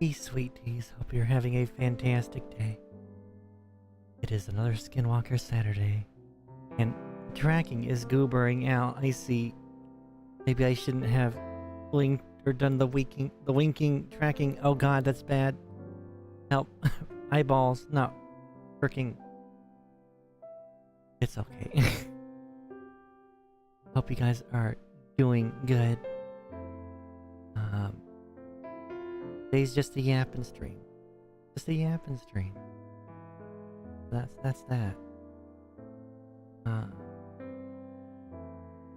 Sweeties. Hope you're having a fantastic day. It is another Skinwalker Saturday, and tracking is goobering out. I see. Maybe I shouldn't have blinked or done the winking tracking. Oh god, that's bad. Help. Eyeballs not working. It's okay. Hope you guys are doing good. Today's just a yapping stream. Just a yapping stream. That's that.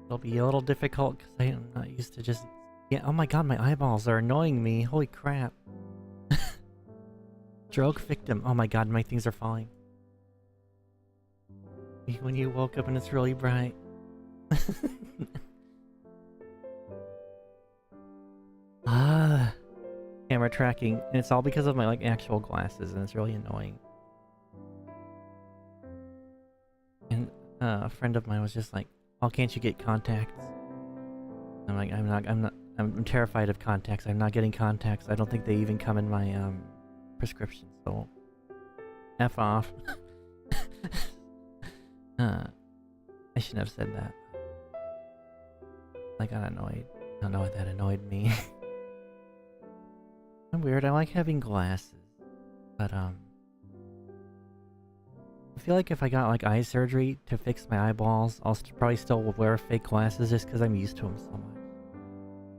It'll be a little difficult because I'm not used to just... Yeah, oh my god, my eyeballs are annoying me. Holy crap. Stroke victim. Oh my god, my things are falling. When you woke up and it's really bright. Camera tracking, and it's all because of my like actual glasses, and it's really annoying. And a friend of mine was just like, "Oh, can't you get contacts?" I'm like, I'm terrified of contacts. I'm not getting contacts. I don't think they even come in my prescription. So, F off. I shouldn't have said that. I got annoyed. I don't know what that annoyed me. I'm weird. I like having glasses, but I feel like if I got like eye surgery to fix my eyeballs, I'll probably still wear fake glasses just because I'm used to them so much.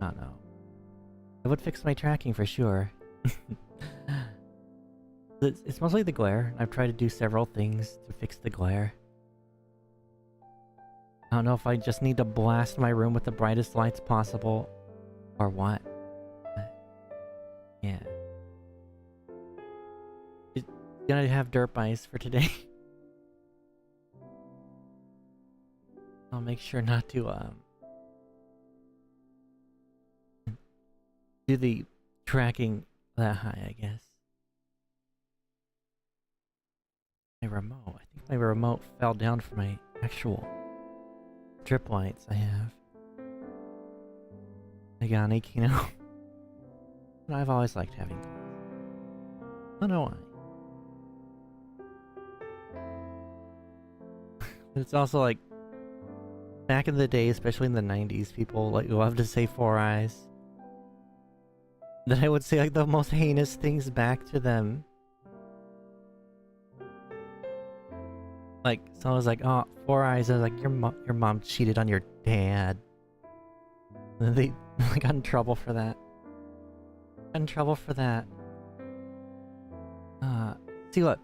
I don't know. It would fix my tracking for sure. It's mostly the glare. I've tried to do several things to fix the glare. I don't know if I just need to blast my room with the brightest lights possible or what. Yeah. Just gonna have derp eyes for today. I'll make sure not to do the tracking that high, I guess. My remote. I think my remote fell down from my actual strip lights I have. Organic, you know. But I've always liked having them. I don't know why. It's also like back in the day, especially in the 90s, people like loved to say 4 eyes. Then I would say like the most heinous things back to them. Like someone was like, "Oh, 4 eyes." I was like, your mom cheated on your dad." And they got in trouble for that. In trouble for that. See what?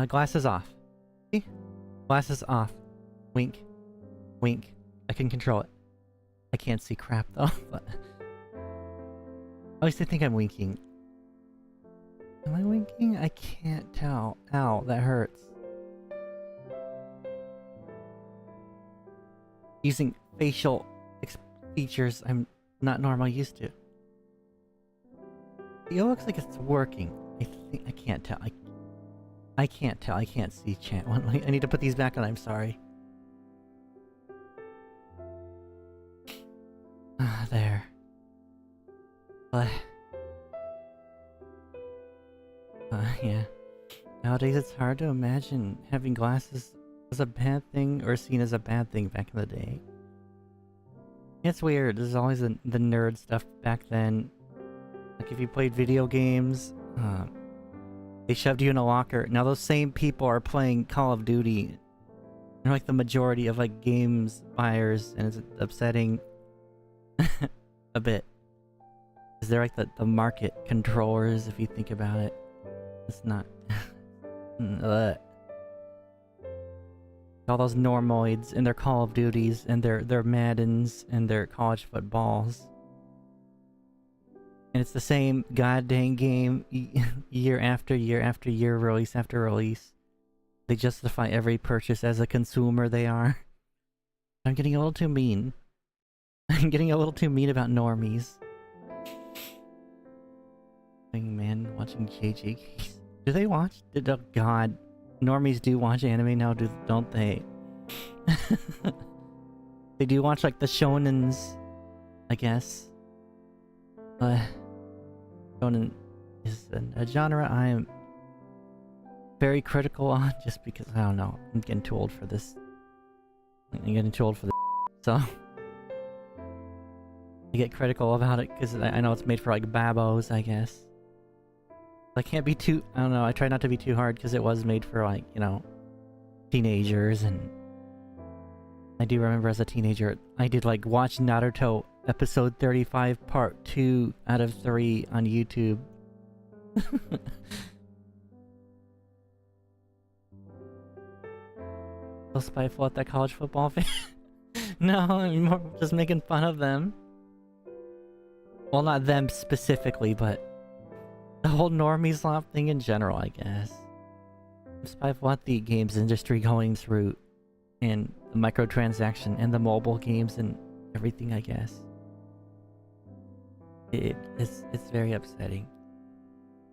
Glasses off. See? Glasses off. Wink. Wink. I can control it. I can't see crap though, but... At least I think I'm winking. Am I winking? I can't tell. Ow, that hurts. Using facial features I'm not normally used to. It looks like it's working. I can't tell. I can't tell. I can't see chat. I need to put these back on. I'm sorry. There. Yeah. Nowadays it's hard to imagine having glasses was a bad thing or seen as a bad thing back in the day. It's weird. There's always the nerd stuff back then. Like if you played video games, they shoved you in a locker. Now those same people are playing Call of Duty. They're like the majority of like games buyers, and it's upsetting a bit. Because they're like the market controllers if you think about it. It's not... All those normoids and their Call of Duties and their Maddens and their college footballs. And it's the same goddamn game year after year after year, release after release. They justify every purchase as a consumer they are. I'm getting a little too mean. I'm getting a little too mean about normies. Man, watching JJ. Do they watch? Oh god. Normies do watch anime now, don't they? They do watch like the shonens, I guess. Shonen is a genre I am very critical on, just because I don't know. I'm getting too old for this. I'm getting too old for this, so I get critical about it because I know it's made for like babos, I guess. I can't be too. I don't know. I try not to be too hard because it was made for like, you know, teenagers, and I do remember as a teenager I did like watch Naruto episode 35 part 2 out of 3 on YouTube. So spiteful at that college football fan. No, I'm more just making fun of them. Well, not them specifically, but the whole normie slop thing in general, I guess. Despite what the games industry going through, and the microtransaction, and the mobile games, and everything, I guess. It's very upsetting.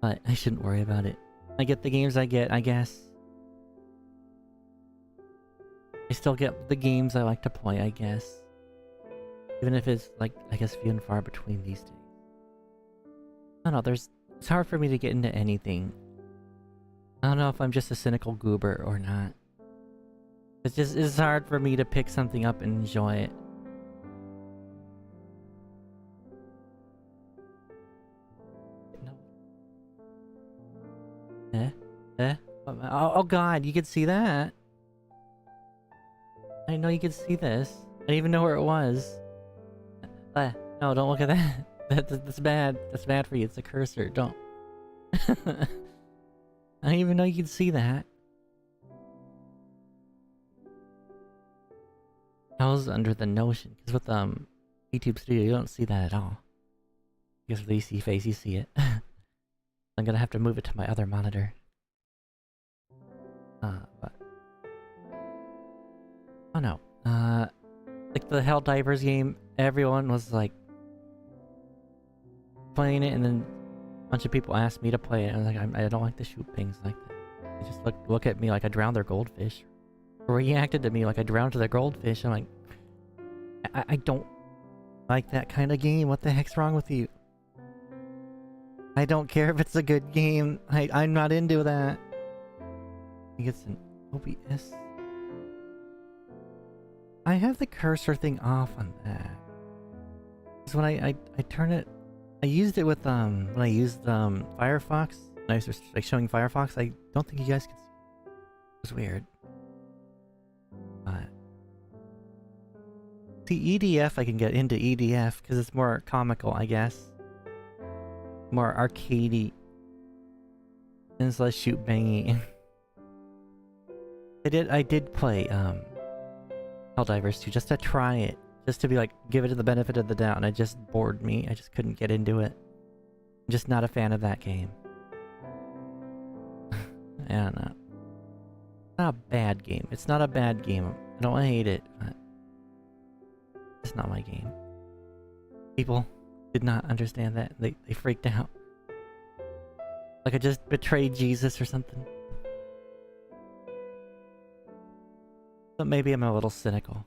But I shouldn't worry about it. I get the games I get, I guess. I still get the games I like to play, I guess. Even if it's, like, I guess few and far between these days. I don't know, it's hard for me to get into anything. I don't know if I'm just a cynical goober or not. It's hard for me to pick something up and enjoy it. No. Oh god, you could see that. I didn't know you could see this. I didn't even know where it was. No, don't look at that. That's bad. That's bad for you. It's a cursor. Don't. I didn't even know you could see that. I was under the notion, because with YouTube Studio you don't see that at all. Because with EC Face you see it. I'm gonna have to move it to my other monitor. But oh no. Like the Helldivers game, everyone was like playing it, and then a bunch of people asked me to play it. I was like, I don't like to shoot things like that. They just look at me like I drowned their goldfish. Or reacted to me like I drowned their goldfish. I'm like, I don't like that kind of game. What the heck's wrong with you? I don't care if it's a good game. I'm not into that. I think it's an OBS. I have the cursor thing off on that. Because when I turn it, I used it with when I used Firefox. When I was like showing Firefox. I don't think you guys could see. It was weird. But see, EDF I can get into EDF because it's more comical, I guess. More arcadey. And it's less shoot bangy. I did play Helldivers 2 just to try it. Just to be like, give it the benefit of the doubt, and it just bored me. I just couldn't get into it. I'm just not a fan of that game. I don't know. It's not a bad game. It's not a bad game. I don't hate it, but it's not my game. People did not understand that. They freaked out. Like I just betrayed Jesus or something. But maybe I'm a little cynical.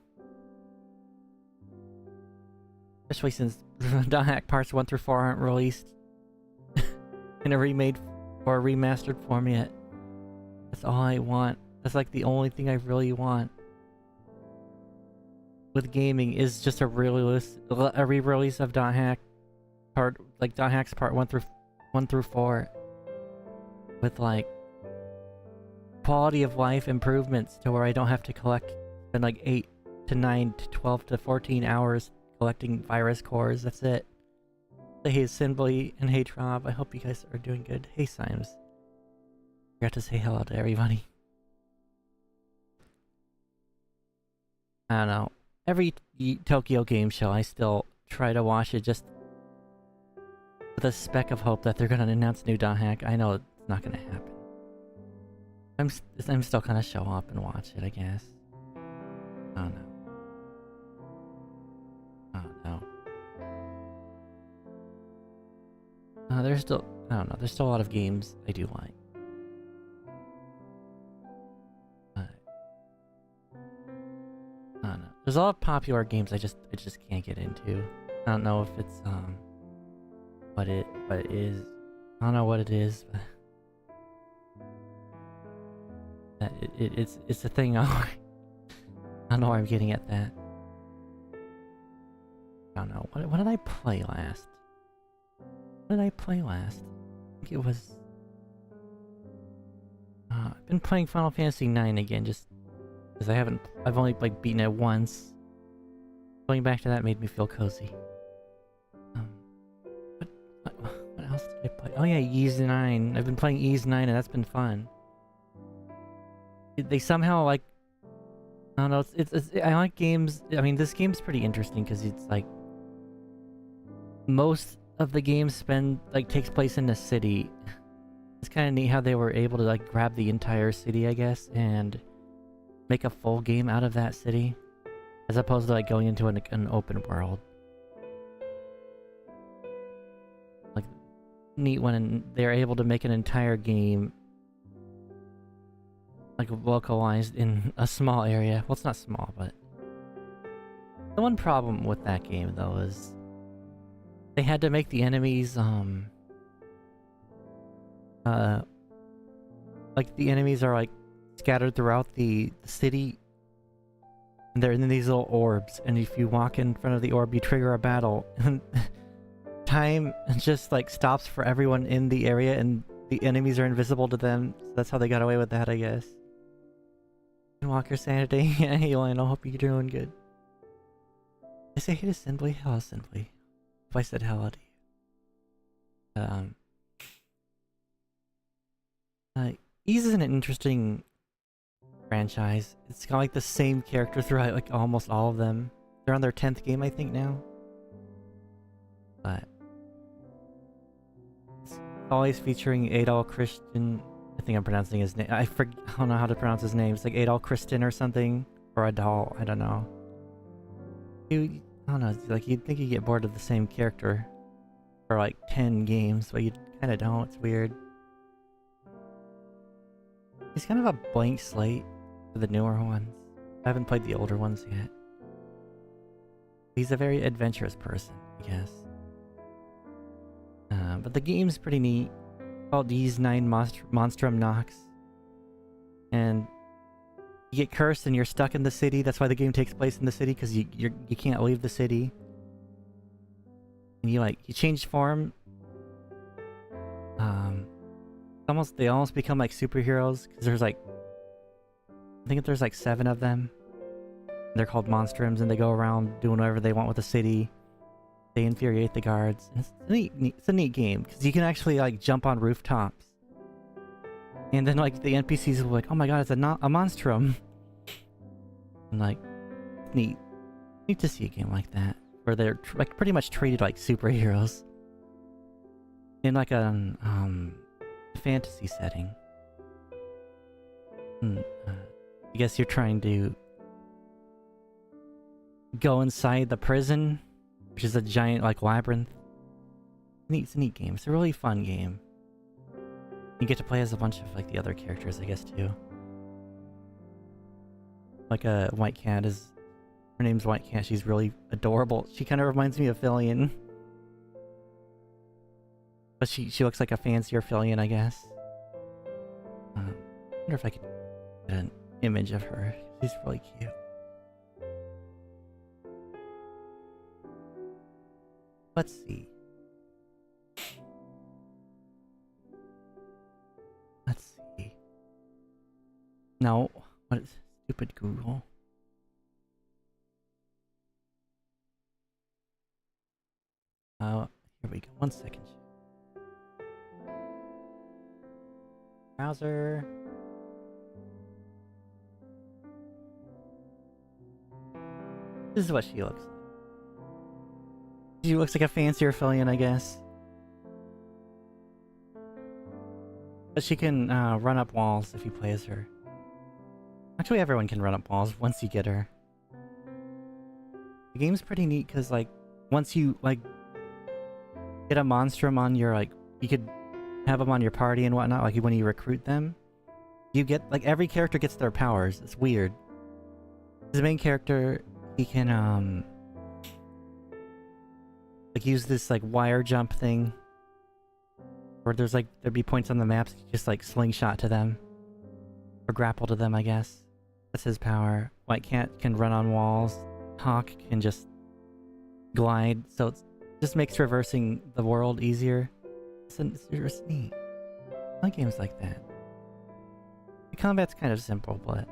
Especially since .hack parts 1 through 4 aren't released in a remade or a remastered form yet. That's all I want. That's like the only thing I really want with gaming, is just a re-release of .hack .hack's part 1 through 4 with like quality of life improvements to where I don't have to spend like 8 to 9 to 12 to 14 hours collecting virus cores. That's it. Hey Sinbly and hey Trob, I hope you guys are doing good. Hey Symes. I got to say hello to everybody. I don't know. Every Tokyo Game Show I still try to watch it just with a speck of hope that they're gonna announce new .hack. I know it's not gonna happen. I'm still gonna show up and watch it, I guess. I don't know. There's still, I don't know, there's still a lot of games I do like. But I don't know. There's a lot of popular games I just can't get into. I don't know if it's what it is. I don't know what it is, but it's a thing. I don't know why I'm getting at that. I don't know. What did I play last? What did I play last? I think it was... I've been playing Final Fantasy IX again, just because I've only like beaten it once. Going back to that made me feel cozy. What else did I play? Oh yeah, Ys 9. I've been playing Ys 9 and that's been fun. They somehow like... I don't know, I like games... I mean, this game's pretty interesting because it's like... Most of the game takes place in the city. It's kind of neat how they were able to like grab the entire city, I guess, and make a full game out of that city. As opposed to like going into an open world. Like, neat when they're able to make an entire game like localized in a small area. Well, it's not small, but... The one problem with that game, though, is... They had to make the enemies, like, the enemies are, like, scattered throughout the city. And they're in these little orbs, and if you walk in front of the orb, you trigger a battle. And time just, like, stops for everyone in the area, and the enemies are invisible to them. So that's how they got away with that, I guess. Walker Saturday. Yeah, hey, Lionel, hope you're doing good. I say hey to Simply? Hello, Simply. If I said hello to you. Ys is an interesting franchise. It's got like the same character throughout like almost all of them. They're on their 10th game, I think, now. But it's always featuring Adol Christian. I think I'm pronouncing his name. I don't know how to pronounce his name. It's like Adol Christian or something, or Adol. I don't know. I don't know. It's like you'd think you get bored of the same character for like 10 games, but you kind of don't. It's weird. He's kind of a blank slate for the newer ones. I haven't played the older ones yet. He's a very adventurous person, I guess. But the game's pretty neat. It's called Ys 9 Monstrum Nox. And you get cursed and you're stuck in the city. That's why the game takes place in the city, because you can't leave the city. And you change form. They almost become like superheroes, because there's like, I think there's like 7 of them. They're called Monstrums, and they go around doing whatever they want with the city. They infuriate the guards. And it's a neat game, because you can actually like jump on rooftops. And then like the NPCs will be like, oh my god, it's a monstrum. And like, neat to see a game like that, where they're like pretty much treated like superheroes. In like a fantasy setting. I guess you're trying to go inside the prison, which is a giant like labyrinth. It's a neat game. It's a really fun game. You get to play as a bunch of like the other characters, I guess, too. Like a White Cat is... Her name's White Cat. She's really adorable. She kind of reminds me of Fillion. But she looks like a fancier Fillion, I guess. I wonder if I could get an image of her. She's really cute. Let's see. Let's see. No. What is stupid Google? Here we go. 1 second. Browser. This is what she looks like. She looks like a fancier Fillion, I guess. But she can run up walls if you play as her. Actually, everyone can run up walls once you get her. The game's pretty neat because, like, once you, like, get a monstrum on your, like, you could have them on your party and whatnot, like, when you recruit them. You get, like, every character gets their powers. It's weird. The main character, he can, like, use this, like, wire jump thing Or there'd be points on the maps you just like slingshot to them. Or grapple to them, I guess. That's his power. White Cat can run on walls. Hawk can just glide, so it just makes traversing the world easier. It's neat. I like games like that. The combat's kind of simple, but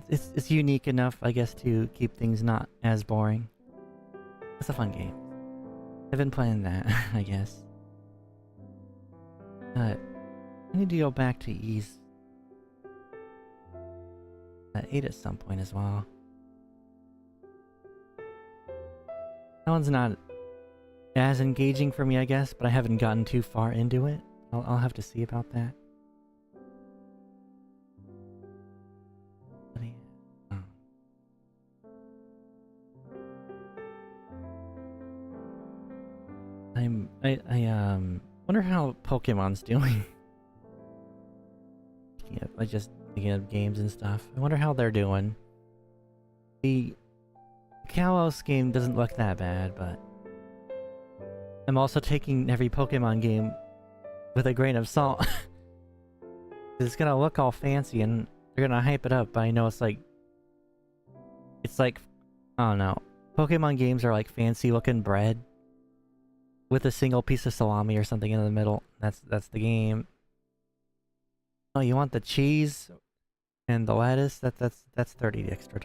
it's unique enough, I guess, to keep things not as boring. It's a fun game. I've been playing that, I guess. I need to go back to Ease 8 at some point as well. That one's not as engaging for me, I guess, but I haven't gotten too far into it. I'll have to see about that. I wonder how Pokemon's doing. I just thinking of games and stuff. I wonder how they're doing. The Kalos game doesn't look that bad, but I'm also taking every Pokemon game with a grain of salt. It's gonna look all fancy and they're gonna hype it up, but I know it's like I don't know. Pokemon games are like fancy looking bread with a single piece of salami or something in the middle. That's the game. Oh, you want the cheese and the lettuce? That's $30 extra.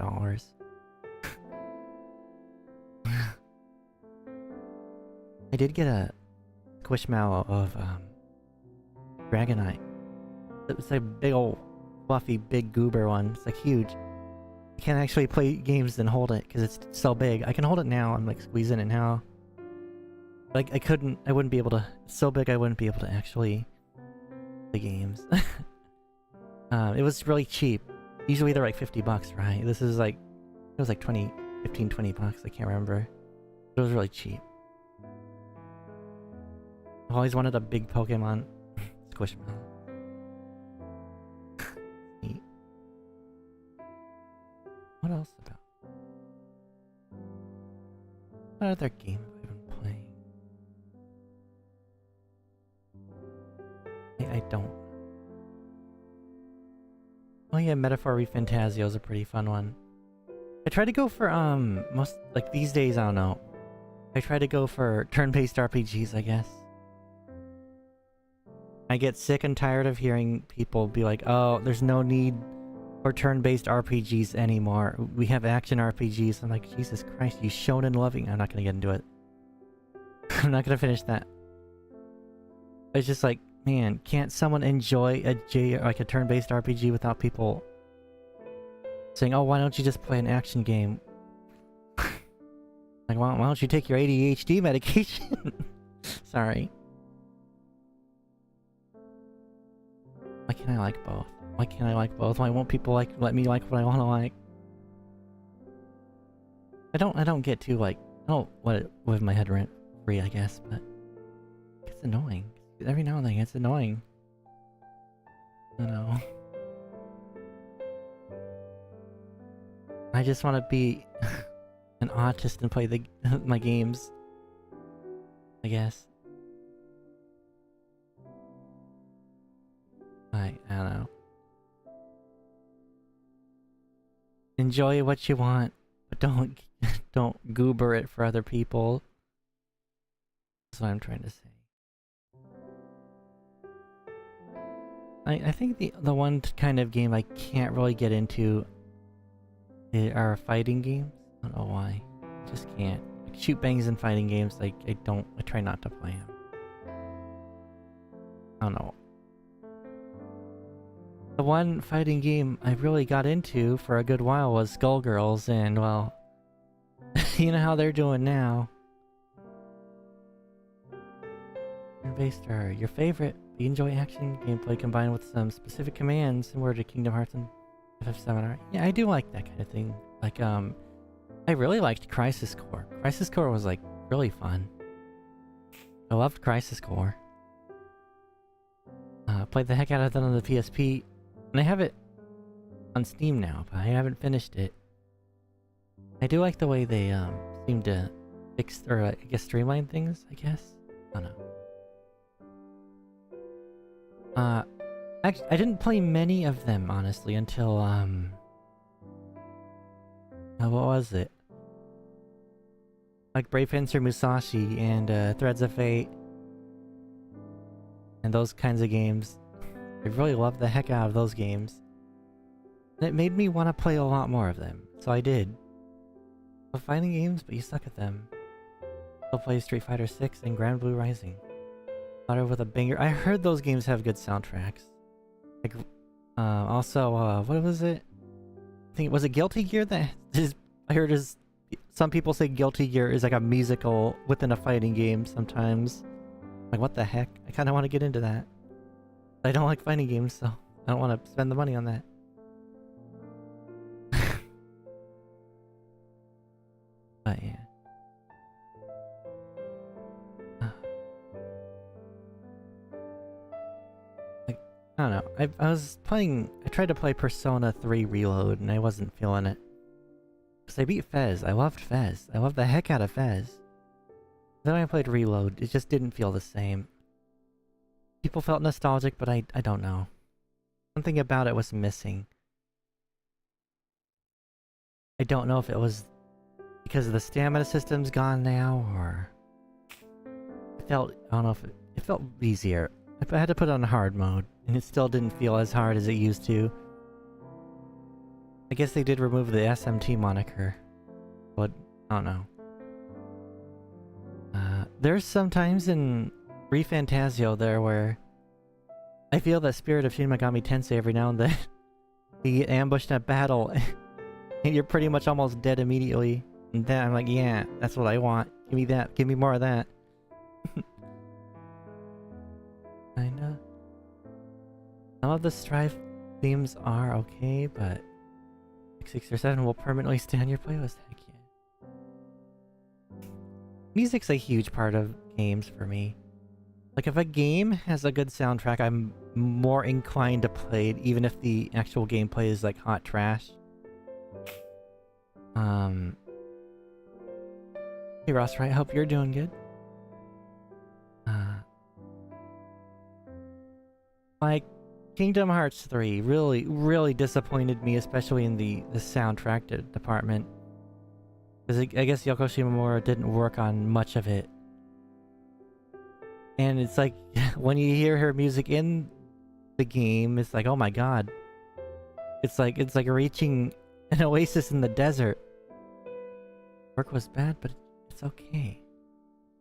I did get a Squishmallow of Dragonite. It's a big old fluffy big goober one. It's like huge. I can't actually play games and hold it because it's so big. I can hold it now. I'm like squeezing it now. Like I wouldn't be able to. It's so big I wouldn't be able to actually play games. It was really cheap. Usually they're like $50, right? This is like, it was like 15, $20. I can't remember. It was really cheap. I've always wanted a big Pokemon Squishmallow. Neat. What else about? What other game have I been playing? I don't. Oh yeah, Metaphor ReFantazio is a pretty fun one. I try to go for most like these days. I don't know. I try to go for turn-based RPGs, I guess. I get sick and tired of hearing people be like, "Oh, there's no need for turn-based RPGs anymore. We have action RPGs." I'm like, Jesus Christ, you shonen loving. I'm not gonna get into it. I'm not gonna finish that. It's just like, man, can't someone enjoy a turn-based RPG without people saying, "Oh, why don't you just play an action game?" Like, why don't you take your ADHD medication? Sorry. Why can't I like both? Why can't I like both? Why won't people let me like what I want to like? I don't get too like, I don't let it live my head rent free, I guess, but it's annoying. Every now and then it's annoying. I know. I just want to be an autist and play my games, I guess. I don't know. Enjoy what you want, but don't goober it for other people. That's what I'm trying to say. I think the one kind of game I can't really get into are fighting games. I don't know why. I just can't. Like shoot bangs and fighting games, like I try not to play them. I don't know. The one fighting game I really got into for a good while was Skullgirls, and well, you know how they're doing now. Turn-based are your favorite. You enjoy action gameplay combined with some specific commands similar to Kingdom Hearts and FF7. Yeah, I do like that kind of thing. Like, I really liked Crisis Core. Crisis Core was like really fun. I loved Crisis Core. Played the heck out of that on the PSP, and I have it on Steam now, but I haven't finished it. I do like the way they seem to fix, or I guess streamline things, I guess. I don't know. Actually, I didn't play many of them, honestly, until, what was it? Like Brave Fencer Musashi and, Threads of Fate. And those kinds of games. I really loved the heck out of those games. And it made me want to play a lot more of them, so I did. Love fighting games, but you suck at them. Still play Street Fighter 6 and Grand Blue Rising. Started with a banger. I heard those games have good soundtracks. Like, also, what was it? I think, was it Guilty Gear that is, I heard is, some people say Guilty Gear is like a musical within a fighting game sometimes. Like, what the heck? I kind of want to get into that. I don't like fighting games, so I don't want to spend the money on that. But yeah. Like, I don't know. I was playing... I tried to play Persona 3 Reload, and I wasn't feeling it. Because I beat Fez. I loved Fez. I loved the heck out of Fez. Then I played Reload. It just didn't feel the same. People felt nostalgic, but I don't know. Something about it was missing. I don't know if it was because the stamina system's gone now, or... I don't know if it felt easier. I had to put it on hard mode, and it still didn't feel as hard as it used to. I guess they did remove the SMT moniker, but I don't know. There's some times in ReFantasio there where I feel that spirit of Shin Megami Tensei every now and then. You get ambushed in a battle, and you're pretty much almost dead immediately. And then I'm like, yeah, that's what I want. Give me that. Give me more of that. Kinda. Some of the Strife themes are okay, but 6 or 7 will permanently stay on your playlist. Heck yeah. Music's a huge part of games for me. Like, if a game has a good soundtrack, I'm more inclined to play it, even if the actual gameplay is like hot trash. Hey Ross, right? Hope you're doing good. Like, Kingdom Hearts 3 really disappointed me, especially in the soundtrack department. Because I guess Yoko Shimomura didn't work on much of it. And it's like, when you hear her music in the game, it's like, oh my god. It's like reaching an oasis in the desert. Work was bad, but it's okay.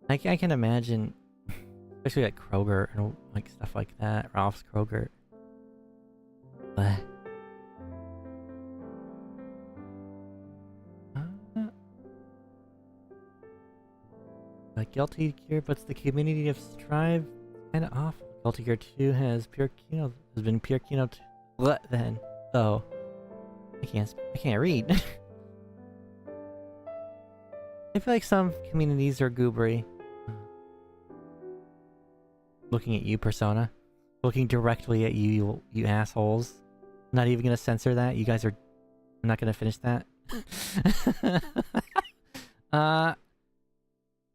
I can imagine, especially like Kroger and like stuff like that, Ralph's Kroger. But like Guilty Gear puts the community of Strive kinda awful. Guilty Gear 2 has been pure Kino then. Oh. I can't read. I feel like some communities are goobery. Looking at you, Persona. Looking directly at you, you assholes. Not even gonna censor that. You guys are... I'm not gonna finish that.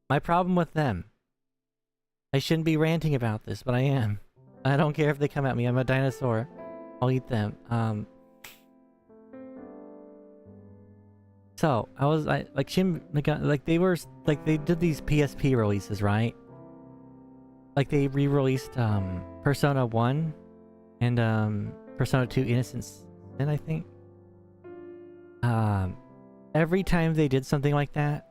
My problem with them. I shouldn't be ranting about this, but I am. I don't care if they come at me. I'm a dinosaur. I'll eat them. So, they did these PSP releases, right? Like, they re-released, Persona 1 and, Persona 2 Innocent Sin, I think. Every time they did something like that,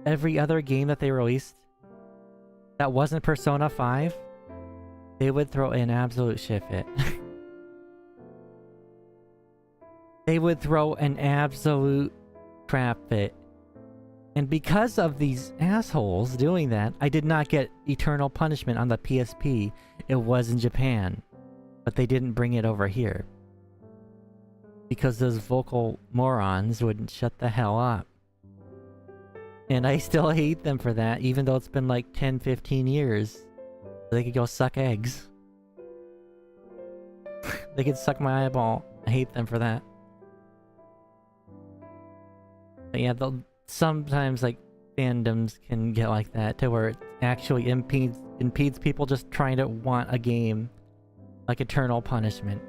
every other game that they released that wasn't Persona 5, they would throw an absolute shit fit. They would throw an absolute crap fit. And because of these assholes doing that, I did not get Eternal Punishment on the PSP. It was in Japan. But they didn't bring it over here. Because those vocal morons wouldn't shut the hell up. And I still hate them for that, even though it's been like 10-15 years. They could go suck eggs. They could suck my eyeball. I hate them for that. But yeah, sometimes like fandoms can get like that, to where it actually impedes people just trying to want a game. Like Eternal Punishment.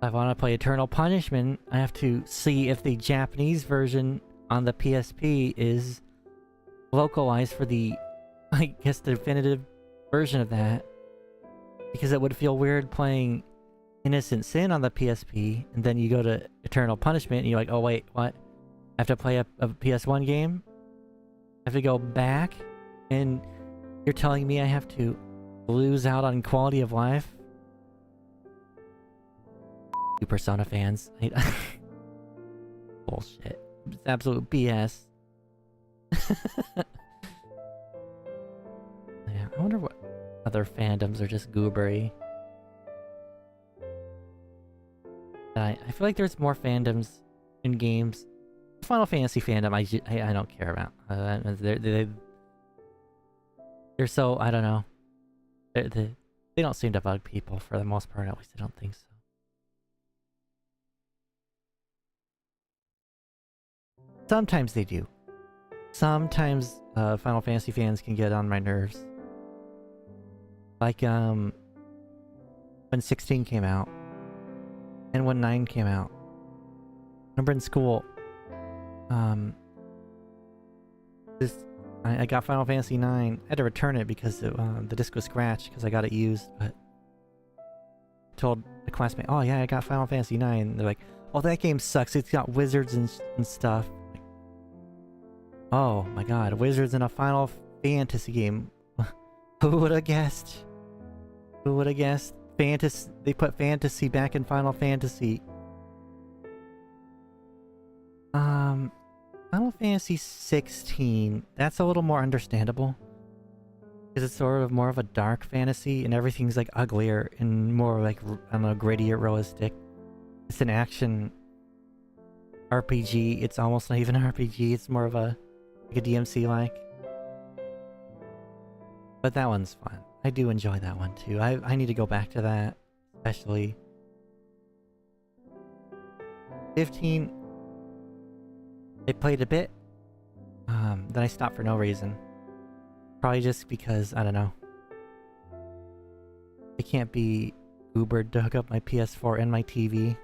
If I want to play Eternal Punishment, I have to see if the Japanese version on the PSP is localized for the, I guess, the definitive version of that. Because it would feel weird playing Innocent Sin on the PSP, and then you go to Eternal Punishment, and you're like, oh wait, what? I have to play a PS1 game? I have to go back? And you're telling me I have to lose out on quality of life? You Persona fans. Bullshit. It's absolute BS. Yeah, I wonder what other fandoms are just goobery. I feel like there's more fandoms in games. Final Fantasy fandom, I don't care about. They're so, I don't know. They don't seem to bug people for the most part. At least I don't think so. Sometimes they do. Sometimes Final Fantasy fans can get on my nerves. Like when 16 came out. And when 9 came out. Remember in school, I got Final Fantasy 9. I had to return it because the disc was scratched because I got it used, but I told the classmate, oh yeah, I got Final Fantasy 9. They're like, oh, that game sucks. It's got wizards and stuff. Like, oh my god, wizards in a Final Fantasy game. Who would have guessed? Who would have guessed? Fantasy. They put fantasy back in Final Fantasy. Final Fantasy 16. That's a little more understandable. Because it's sort of more of a dark fantasy and everything's like uglier and more like, I don't know, grittier, realistic. It's an action RPG. It's almost not even an RPG. It's more of a DMC like. But that one's fun. I do enjoy that one too. I need to go back to that, especially 15. I played a bit, then I stopped for no reason. Probably just because, I don't know. I can't be Ubered to hook up my PS4 and my TV.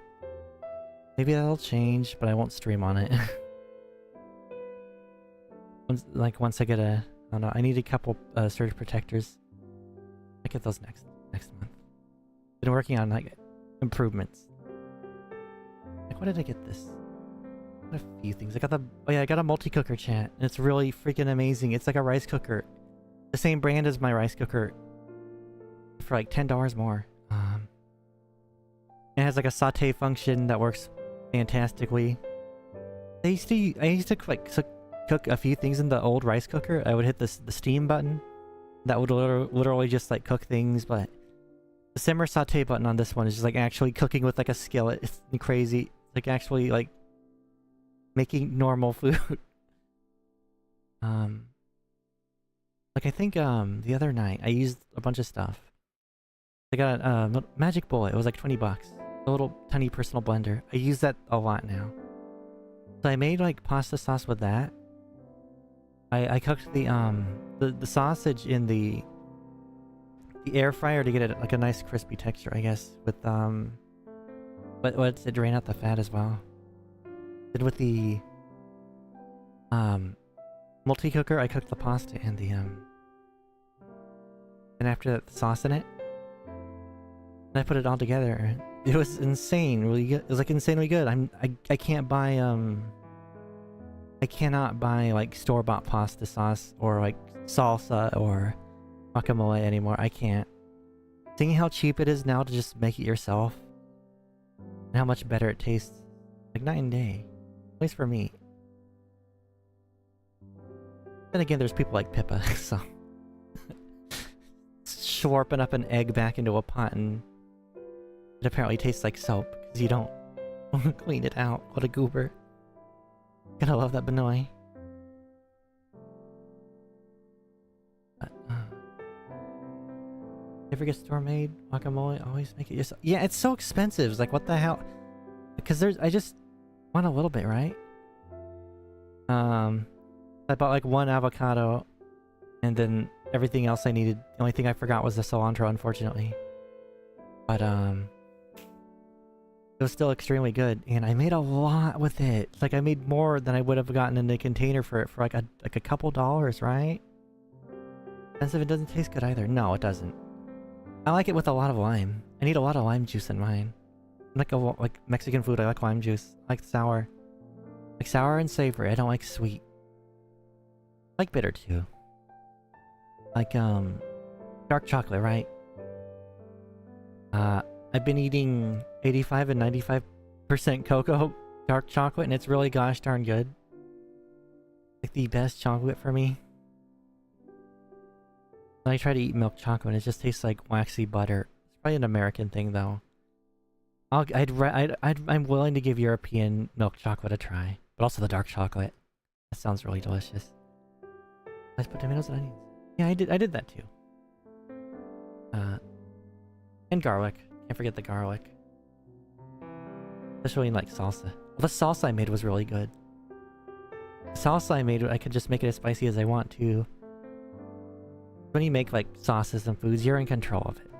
Maybe that'll change, but I won't stream on it. once I get I don't know, I need a couple surge protectors. I get those next month. Been working on like improvements. Like, what did I get this? A few things. I got I got a multi-cooker chat, and it's really freaking amazing. It's like a rice cooker, the same brand as my rice cooker, for like $10 more. It has like a saute function that works fantastically. I used to like cook a few things in the old rice cooker. I would hit the steam button. That would literally just like cook things, but the simmer saute button on this one is just like actually cooking with like a skillet. It's crazy. It's like actually like making normal food. Like I think the other night I used a bunch of stuff. I got a magic bullet. It was like 20 bucks. A little tiny personal blender. I use that a lot now. So I made like pasta sauce with that. I cooked the sausage in the air fryer to get it like a nice crispy texture, I guess, with but to drain out the fat as well. And with the multi-cooker, I cooked the pasta and the and after that, the sauce in it. And I put it all together. It was insane, really good. It was like insanely good. I can't buy I cannot buy like store-bought pasta sauce or like salsa or guacamole anymore. I can't. Seeing how cheap it is now to just make it yourself and how much better it tastes, like night and day. At least for me. Then again, there's people like Pippa, so slurping up an egg back into a pot and it apparently tastes like soap because you don't clean it out. What a goober. Gotta love that Benoy. But, ever get store made guacamole? Always make it yourself. Yeah, it's so expensive. It's like, what the hell? Because I just want a little bit, right? I bought like one avocado, and then everything else I needed. The only thing I forgot was the cilantro, unfortunately. But it was still extremely good, and I made a lot with it. Like I made more than I would have gotten in a container for it for like a couple dollars, right? Expensive. It doesn't taste good either. No, it doesn't. I like it with a lot of lime. I need a lot of lime juice in mine. Like Mexican food, I like lime juice. I like sour. Like sour and savory. I don't like sweet. I like bitter too. Like dark chocolate, right? I've been eating 85 and 95% cocoa dark chocolate, and it's really gosh darn good. Like the best chocolate for me. I try to eat milk chocolate, and it just tastes like waxy butter. It's probably an American thing, though. I'm willing to give European milk chocolate a try, but also the dark chocolate. That sounds really delicious. Let's put tomatoes and onions. Yeah, I did that too. And garlic. Can't forget the garlic. Especially in like salsa. Well, the salsa I made was really good. The salsa I made, I could just make it as spicy as I want to. When you make like sauces and foods, you're in control of it.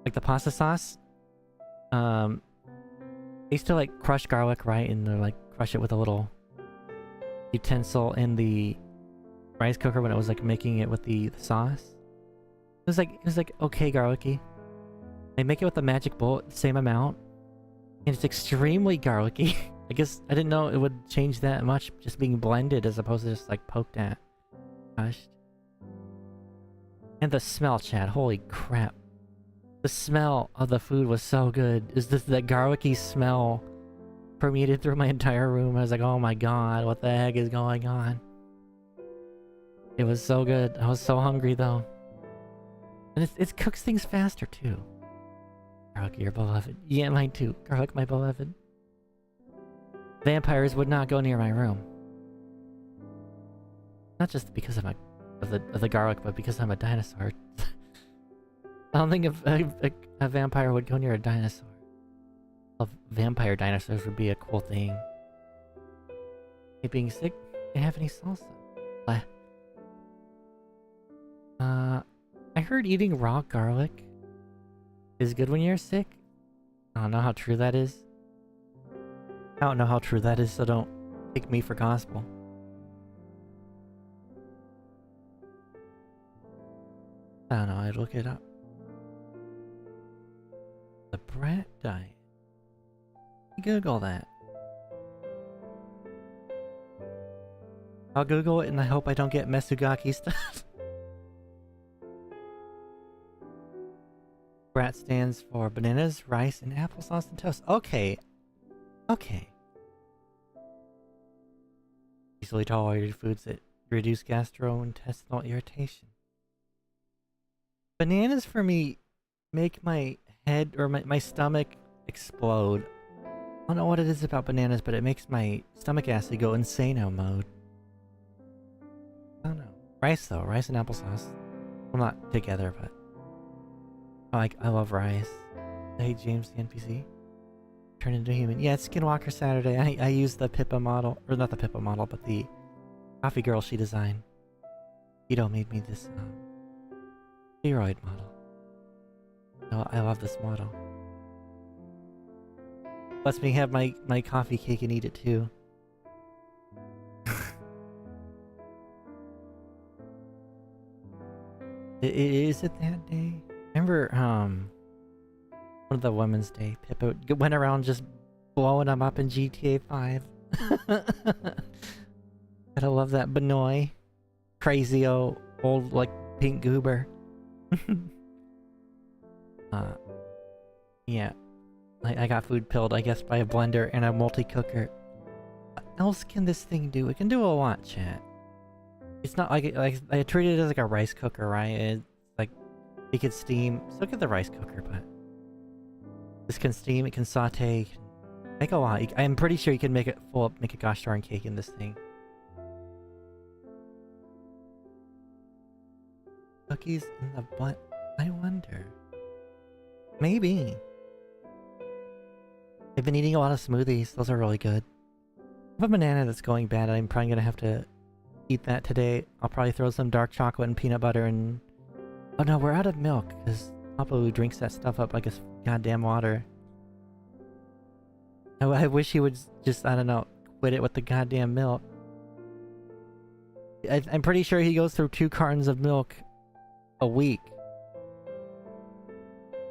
Like the pasta sauce, I used to like crush garlic, right, and like crush it with a little utensil in the rice cooker when it was like making it with the sauce. It was like okay garlicky. I make it with the magic bullet, the same amount, and it's extremely garlicky. I guess I didn't know it would change that much just being blended as opposed to just like poked at, crushed. And the smell, Chad, holy crap. The smell of the food was so good. Is this that garlicky smell permeated through my entire room? I was like, oh my god, what the heck is going on? It was so good. I was so hungry though. And it cooks things faster too. Garlic, your beloved. Yeah, mine too. Garlic, my beloved. Vampires would not go near my room. Not just because of the garlic, but because I'm a dinosaur. I don't think a vampire would go near a dinosaur. Well, vampire dinosaurs would be a cool thing. Hey, being sick? Do you have any salsa? I heard eating raw garlic is good when you're sick. I don't know how true that is. I don't know how true that is, so don't take me for gospel. I don't know, I'd look it up. The brat diet. Google that. I'll Google it and I hope I don't get Mesugaki stuff. Brat stands for bananas, rice, and applesauce and toast. Okay. Okay. Easily tolerated foods that reduce gastrointestinal irritation. Bananas for me make my head or my stomach explode. I don't know what it is about bananas, but it makes my stomach acid go insano mode. I don't know. Rice though, rice and applesauce. Well, not together, but I love rice. Hey James, the NPC. Turn into a human. Yeah, it's Skinwalker Saturday. I used the Pippa model, or not the Pippa model, but the coffee girl she designed. Ito made me this steroid model. Oh, I love this model. Lets me have my coffee cake and eat it too. Is it that day? Remember, one of the Women's Day, Pippa went around just blowing them up in GTA 5. Gotta love that Benoy. Crazy old like pink goober. Yeah. I got food pilled, I guess, by a blender and a multi-cooker. What else can this thing do? It can do a lot, chat. It's not like I treat it as like a rice cooker, right? It's like it can steam. So look at the rice cooker, but this can steam. It can saute. It can make a lot. I'm pretty sure you can make it make a gosh darn cake in this thing. Cookies in the butt. I wonder. Maybe. I've been eating a lot of smoothies. Those are really good. I have a banana that's going bad. I'm probably gonna have to eat that today. I'll probably throw some dark chocolate and peanut butter and... Oh no, we're out of milk because Papa who drinks that stuff up like it's goddamn water. I wish he would just, I don't know, quit it with the goddamn milk. I'm pretty sure he goes through 2 cartons of milk a week.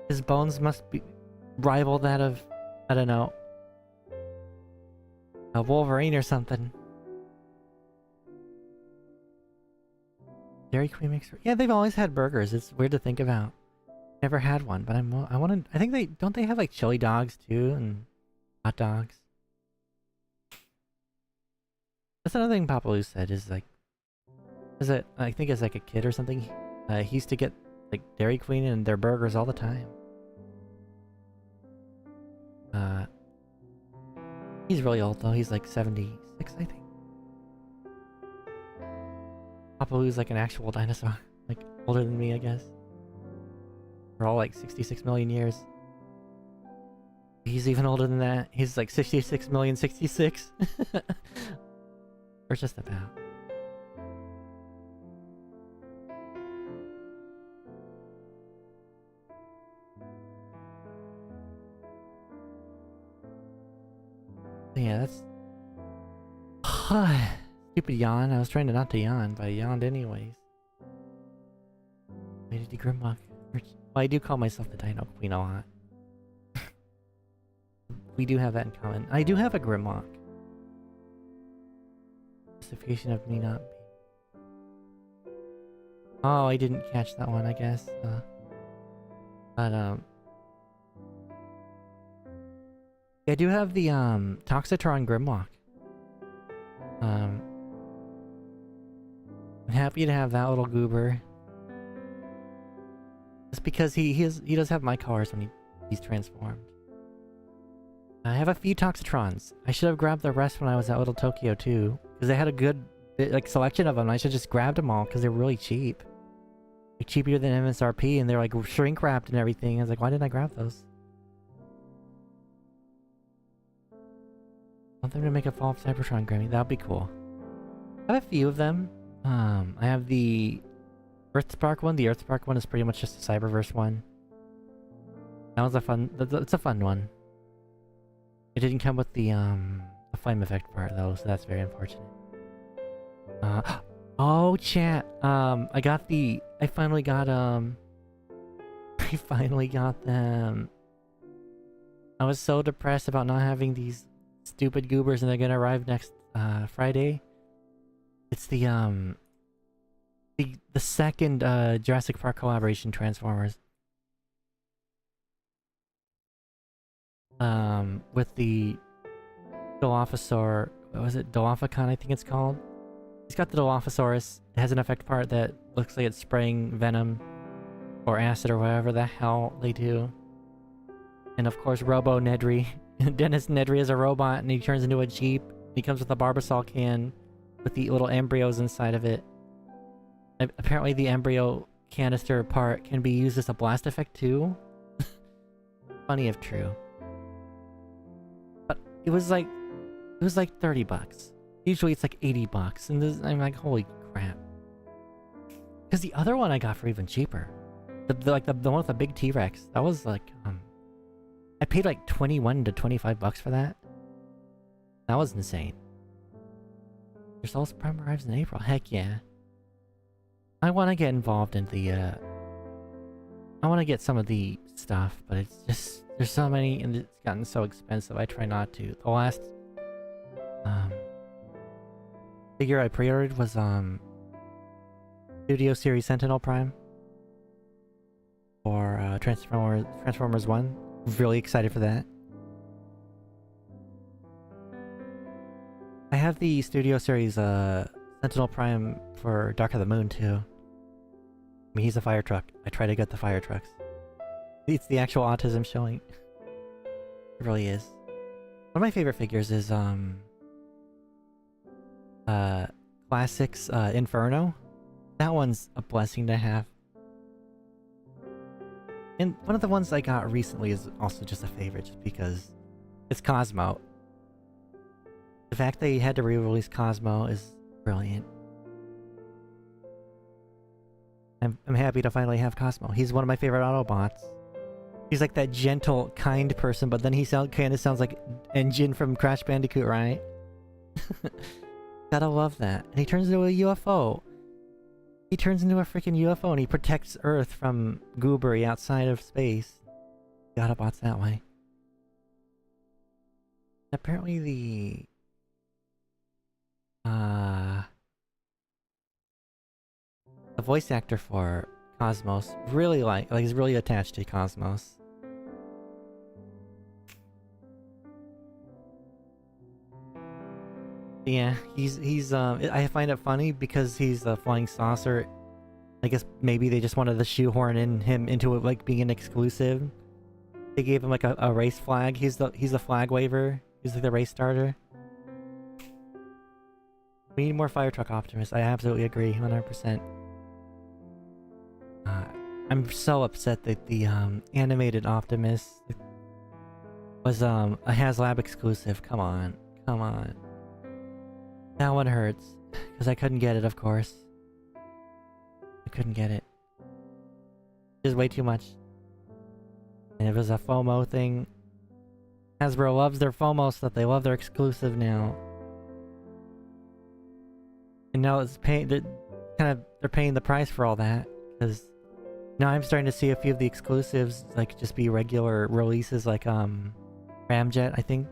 His bones must be rival that of, I don't know, a Wolverine or something. Dairy Queen makes... Yeah, they've always had burgers. It's weird to think about. Never had one, but I want to... I think they... Don't they have like chili dogs too? And hot dogs? That's another thing Papa Lou said is like... Is it... I think as like a kid or something, he used to get like Dairy Queen and their burgers all the time. He's really old though. He's like 76, I think. Papa Lou's like an actual dinosaur. Like, older than me, I guess. We're all like 66 million years. He's even older than that. He's like 66 million 66. Or just about. Yeah, that's... Stupid yawn. I was trying to not to yawn, but I yawned anyways. Lady Grimlock. Well, I do call myself the Dino Queen a lot. We do have that in common. I do have a Grimlock. Justification of me not being... Oh, I didn't catch that one, I guess. I do have the, Toxitron Grimlock. I'm happy to have that little goober. Just because he does have my colors when he's transformed. I have a few Toxitrons. I should have grabbed the rest when I was at Little Tokyo too. Because they had a good like selection of them. I should just grabbed them all because they're really cheap. Like cheaper than MSRP and they're like shrink wrapped and everything. I was like, why didn't I grab those? I want them to make a Fall of Cybertron Grammy. That would be cool. I have a few of them. I have the Earthspark one. The Earthspark one is pretty much just a Cyberverse one. That was a fun... It's a fun one. It didn't come with the flame effect part though, so that's very unfortunate. Oh, chat. I got the... I finally got, I finally got them. I was so depressed about not having these stupid goobers and they're gonna arrive next Friday. It's the second Jurassic Park collaboration Transformers. With the Dilophosaur, what was it? Dilophosaurus, I think it's called. He's got the Dilophosaurus. It has an effect part that looks like it's spraying venom or acid or whatever the hell they do. And of course, Robo Nedry. Dennis Nedry is a robot and he turns into a Jeep. He comes with a Barbasol can with the little embryos inside of it. Apparently the embryo canister part can be used as a blast effect too. Funny if true. But it was like 30 bucks. Usually it's like 80 bucks. And this, I'm like, holy crap. Because the other one I got for even cheaper. The one with the big T-Rex. That was like, I paid like 21 to 25 bucks for that. That was insane. Your Soul's Prime arrives in April. Heck yeah. I want to get involved in the, I want to get some of the stuff, but it's just, there's so many and it's gotten so expensive. I try not to. The last, figure I pre-ordered was, Studio Series Sentinel Prime. For, Transformers 1. Really excited for that. I have the Studio Series Sentinel Prime for Dark of the Moon too. I mean, he's a fire truck. I try to get the fire trucks. It's the actual autism showing. It really is. One of my favorite figures is Classics Inferno. That one's a blessing to have. And one of the ones I got recently is also just a favorite just because it's Cosmo. The fact they had to re-release Cosmo is brilliant. I'm happy to finally have Cosmo. He's one of my favorite Autobots. He's like that gentle, kind person, but then he kind of sounds like Engine from Crash Bandicoot, right? Gotta love that. And he turns into a UFO. He turns into a freaking UFO and he protects Earth from goobery outside of space. Autobots that way. Apparently the voice actor for Cosmos really like he's really attached to Cosmos. Yeah, he's I find it funny because he's a flying saucer. I guess maybe they just wanted to shoehorn him into it like being an exclusive. They gave him like a race flag. He's the flag waver. He's like the race starter. We need more fire truck Optimus. I absolutely agree, 100%. I'm so upset that the animated Optimus was a HasLab exclusive. Come on, come on. That one hurts because I couldn't get it, of course. I couldn't get it. It's way too much. And it was a FOMO thing. Hasbro loves their FOMO stuff. They love their exclusive now. And now it's they're paying the price for all that. Because now I'm starting to see a few of the exclusives like just be regular releases, like Ramjet, I think.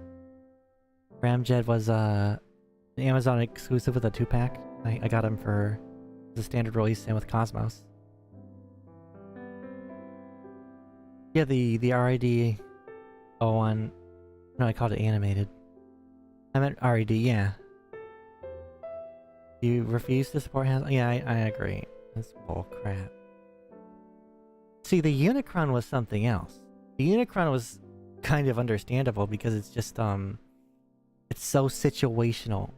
Ramjet was an Amazon exclusive with a 2-pack. I got him for the standard release, same with Cosmos. Yeah, the RID 01. No, I called it animated. I meant RID, yeah. You refuse to support Hasbro? Yeah, I agree. That's bull crap. See, the Unicron was something else. The Unicron was kind of understandable because it's just, it's so situational.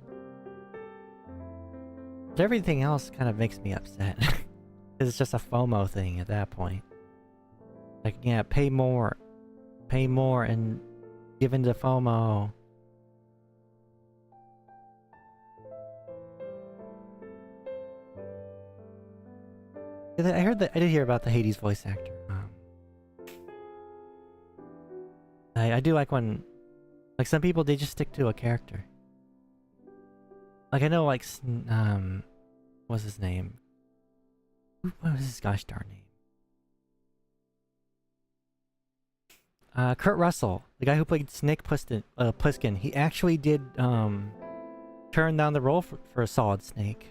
But everything else kind of makes me upset. Because it's just a FOMO thing at that point. Like, yeah, pay more. Pay more and give into FOMO. I did hear about the Hades voice actor. I do like when, like, some people, they just stick to a character. Like, I know, like, what's his name? What was his gosh darn name? Kurt Russell, the guy who played Snake Plissken, he actually did turn down the role for a Solid Snake.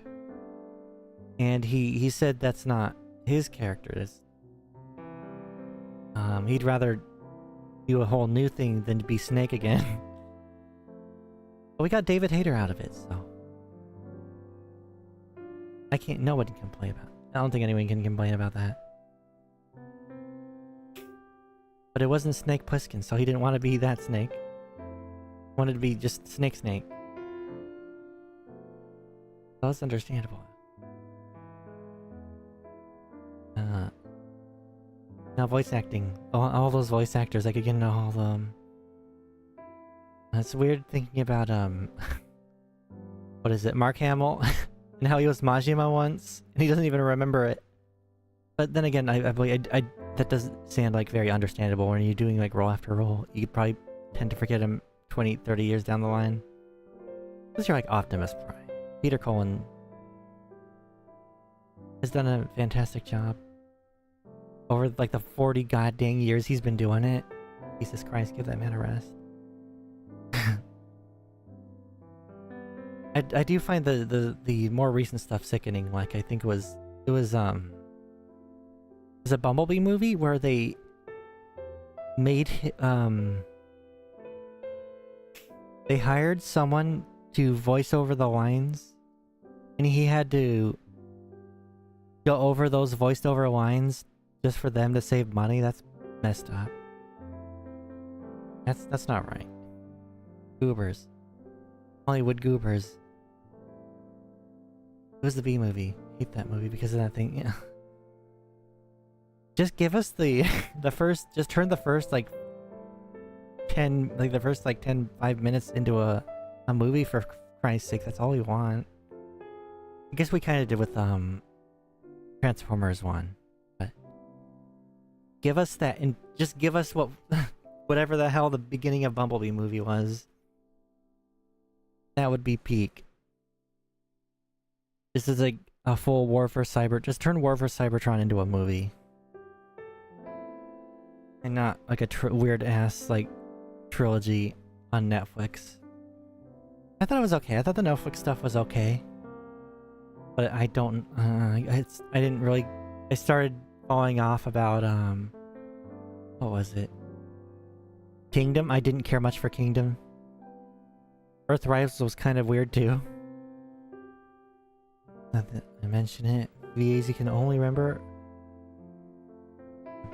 And he said that's not his character. He'd rather do a whole new thing than to be Snake again. But we got David Hayter out of it, so nobody can complain about it. I don't think anyone can complain about that. But it wasn't Snake Plissken, so he didn't want to be that Snake. He wanted to be just Snake. So that's understandable. Now voice acting. All those voice actors, I could get into all of them. It's weird thinking about, what is it, Mark Hamill? And how he was Majima once, and he doesn't even remember it. But then again, I that doesn't sound like very understandable when you're doing like role after role. You could probably tend to forget him 20, 30 years down the line. Because you're like Optimus Prime. Peter Cullen has done a fantastic job. Over like the 40 goddamn years he's been doing it. Jesus Christ, give that man a rest. I do find the more recent stuff sickening. Like, I think it was a Bumblebee movie where they made they hired someone to voice over the lines, and he had to go over those voiced over lines just for them to save money. That's messed up. That's not right. Goobers. Hollywood goobers. It was the B movie. Hate that movie because of that thing. Yeah. Just give us the first, just turn the first like 10 5 minutes into a movie, for Christ's sake. That's all we want. I guess we kind of did with Transformers 1, but give us that and just give us what whatever the hell the beginning of Bumblebee movie was. That would be peak. This is like a full War for Cyber. Just turn War for Cybertron into a movie. And not like a weird ass like trilogy on Netflix. I thought it was okay. I thought the Netflix stuff was okay. But I don't I didn't really I started falling off about what was it? Kingdom? I didn't care much for Kingdom. Earthrise was kind of weird too. Not that I mention it. VAZ can only remember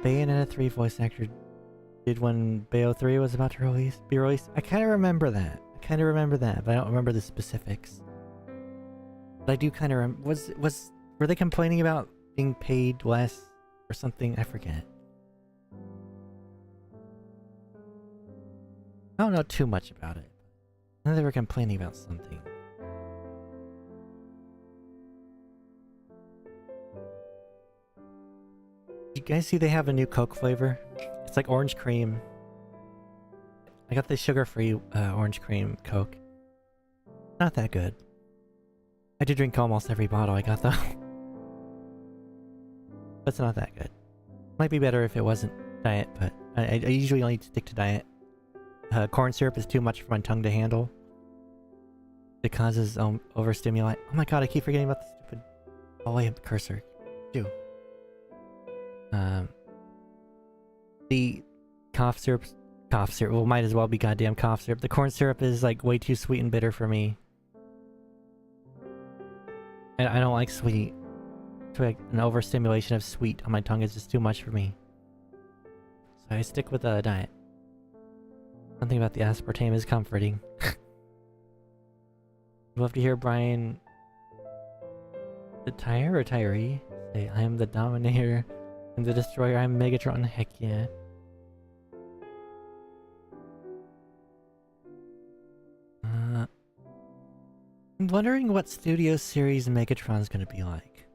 Bayonetta 3 voice actor did when Bayo 3 was about to be released. I kind of remember that. But I don't remember the specifics. But I do kind of remember. Were they complaining about being paid less or something? I forget. I don't know too much about it. I know they were complaining about something. You guys see they have a new Coke flavor? It's like orange cream. I got the sugar-free orange cream Coke. Not that good. I do drink almost every bottle I got though. But it's not that good. Might be better if it wasn't diet, but I usually only stick to diet. Corn syrup is too much for my tongue to handle. It causes overstimulate. Oh my god, I keep forgetting about the stupid... Oh wait, cursor. Do. The cough syrup, well, might as well be goddamn cough syrup. The corn syrup is like way too sweet and bitter for me. And I don't like sweet. So like an overstimulation of sweet on my tongue is just too much for me. So I stick with a diet. Something about the aspartame is comforting. We'll have to hear Brian... The Tyre or Tyree? Say, I am the Dominator. I'm the Destroyer. I'm Megatron. Heck yeah. I'm wondering what Studio Series Megatron's gonna be like.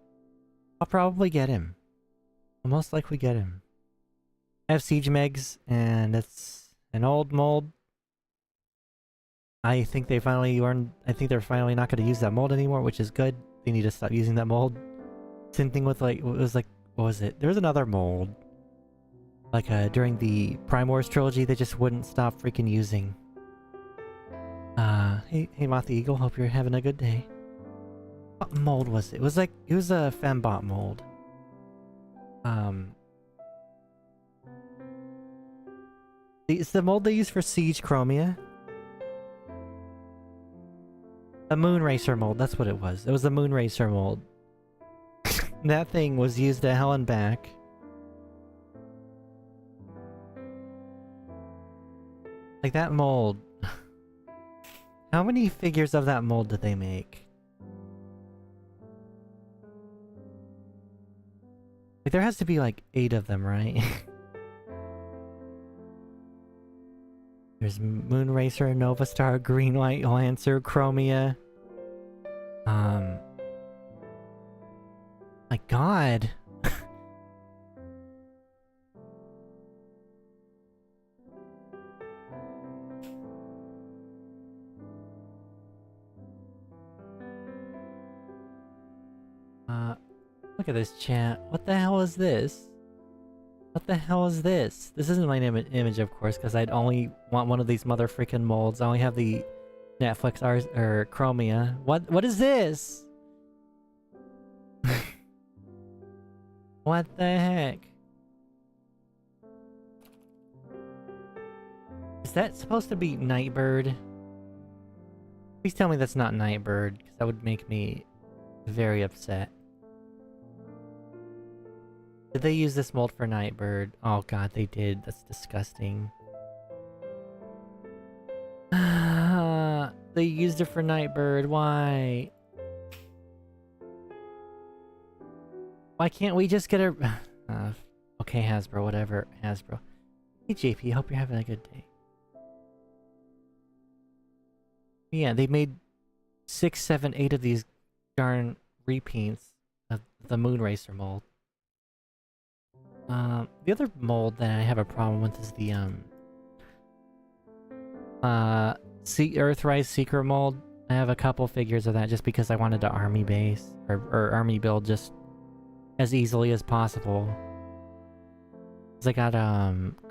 I'll probably get him. I'll most likely get him. I have Siege Megs, and it's an old mold. I think they finally learned... I think they're finally not gonna use that mold anymore, which is good. They need to stop using that mold. Same thing with like... It was like... What was it? There was another mold. Like during the Prime Wars trilogy, they just wouldn't stop freaking using. Hey Moth Eagle, hope you're having a good day. What mold was it? It was like... It was a Fembot mold. It's the mold they use for Siege Chromia. A Moonracer mold, that's what it was. It was a Moonracer mold. That thing was used to hell and back. Like that mold. How many figures of that mold did they make? Like there has to be like 8 of them, right? There's Moonracer, Nova Star, Greenlight, Lancer, Chromia. My god. Look at this chat. What the hell is this? What the hell is this? This isn't my image, of course, because I'd only want one of these mother freaking molds. I only have the Netflix or Chromia. What is this? What the heck? Is that supposed to be Nightbird? Please tell me that's not Nightbird, because that would make me very upset. Did they use this mold for Nightbird? Oh god, they did. That's disgusting. They used it for Nightbird. Why? Why can't we just get a... okay, Hasbro, whatever. Hasbro. Hey, JP, hope you're having a good day. Yeah, they made 6, 7, 8 of these darn repaints of the Moonracer mold. The other mold that I have a problem with is the Earthrise Secret mold. I have a couple figures of that just because I wanted to army base or army build just as easily as possible. 'Cause I got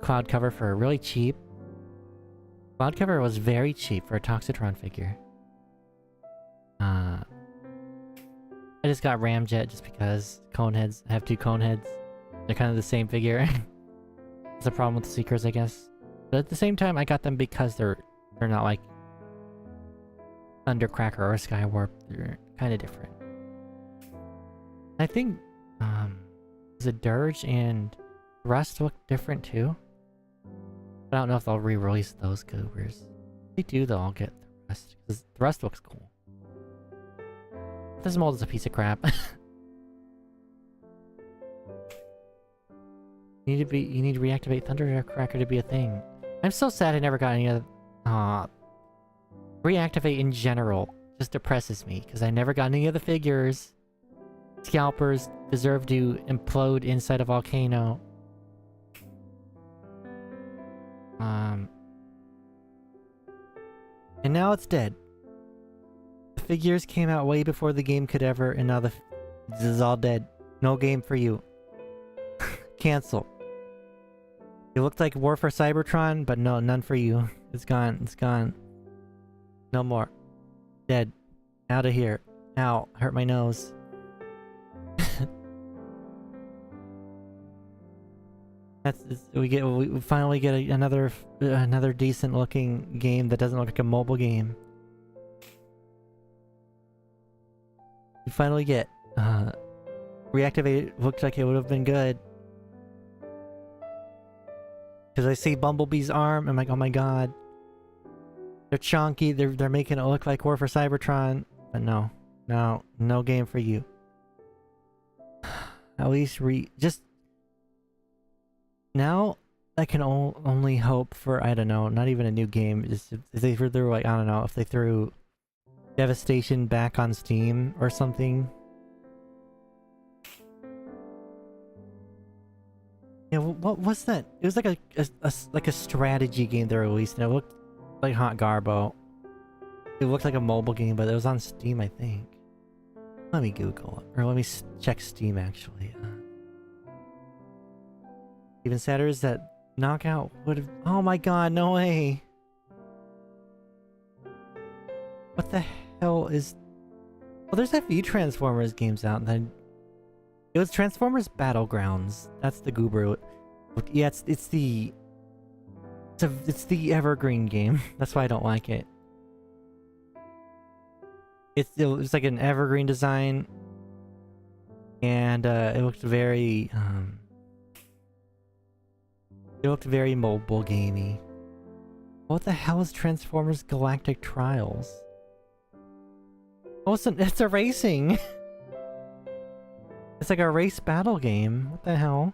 Cloud Cover for really cheap. Cloud Cover was very cheap for a Toxitron figure. I just got Ramjet just because Coneheads. I have two Coneheads. They're kind of the same figure. That's a problem with the Seekers, I guess. But at the same time, I got them because they're not like Thundercracker or Skywarp. They're kind of different. I think the Dirge and Thrust look different too. I don't know if they'll re-release those goobers. If they do, they'll all get Thrust because Thrust looks cool. This mold is a piece of crap. You need to reactivate Thundercracker to be a thing. I'm so sad I never got any of reactivate in general just depresses me because I never got any of the figures. Scalpers deserve to implode inside a volcano. And now it's dead. The figures came out way before the game could ever, and now this is all dead. No game for you. Cancel. It looked like War for Cybertron, but no, none for you. It's gone. It's gone. No more. Dead. Out of here. Ow. Hurt my nose. We finally get another decent looking game that doesn't look like a mobile game. We finally get reactivate. Looked like it would have been good. Because I see Bumblebee's arm, I'm like, oh my god. They're chonky, they're making it look like War for Cybertron. But no. No game for you. At least just... Now, I can only hope for, I don't know, not even a new game. Just if they threw, like, I don't know, if they threw Devastation back on Steam or something. Yeah, what was that? It was like a strategy game they released, and it looked like Hot Garbo. It looked like a mobile game, but it was on Steam, I think. Let me Google it, or let me check Steam actually. Even sadder is that Knockout would have. Oh my god, no way! What the hell is? Well, there's a few Transformers games out, and then it was Transformers Battlegrounds. That's the goober. Yeah, it's the Evergreen game. That's why I don't like it. It was like an Evergreen design, and it looked very mobile gamey. What the hell is Transformers Galactic Trials? Oh, it's a racing. It's like a race battle game. What the hell?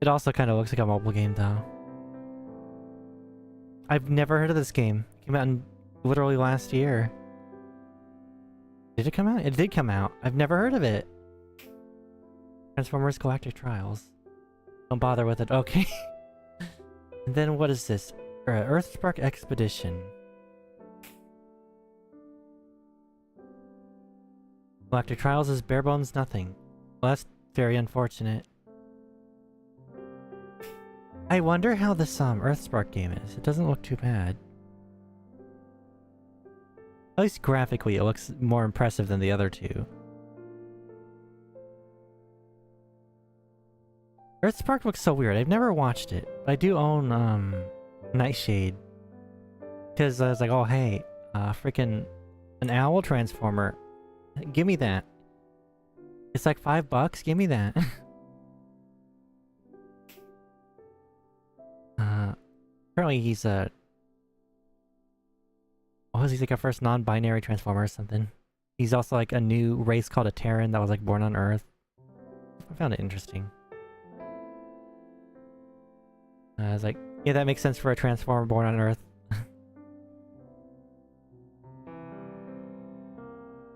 It also kind of looks like a mobile game, though. I've never heard of this game. It came out in literally last year. Did it come out? It did come out. I've never heard of it. Transformers Galactic Trials. Don't bother with it. Okay. And then what is this? Earthspark Expedition. Galactic Trials is bare bones nothing. Well, that's very unfortunate. I wonder how this Earthspark game is. It doesn't look too bad. At least graphically, it looks more impressive than the other two. Earthspark looks so weird. I've never watched it, but I do own Nightshade. Because I was like, oh hey, freaking an owl transformer. Give me that. It's like $5. Give me that. Apparently he's a... Oh, is he like a first non-binary transformer or something? He's also like a new race called a Terran that was like born on Earth. I found it interesting. I was like, yeah, that makes sense for a transformer born on Earth.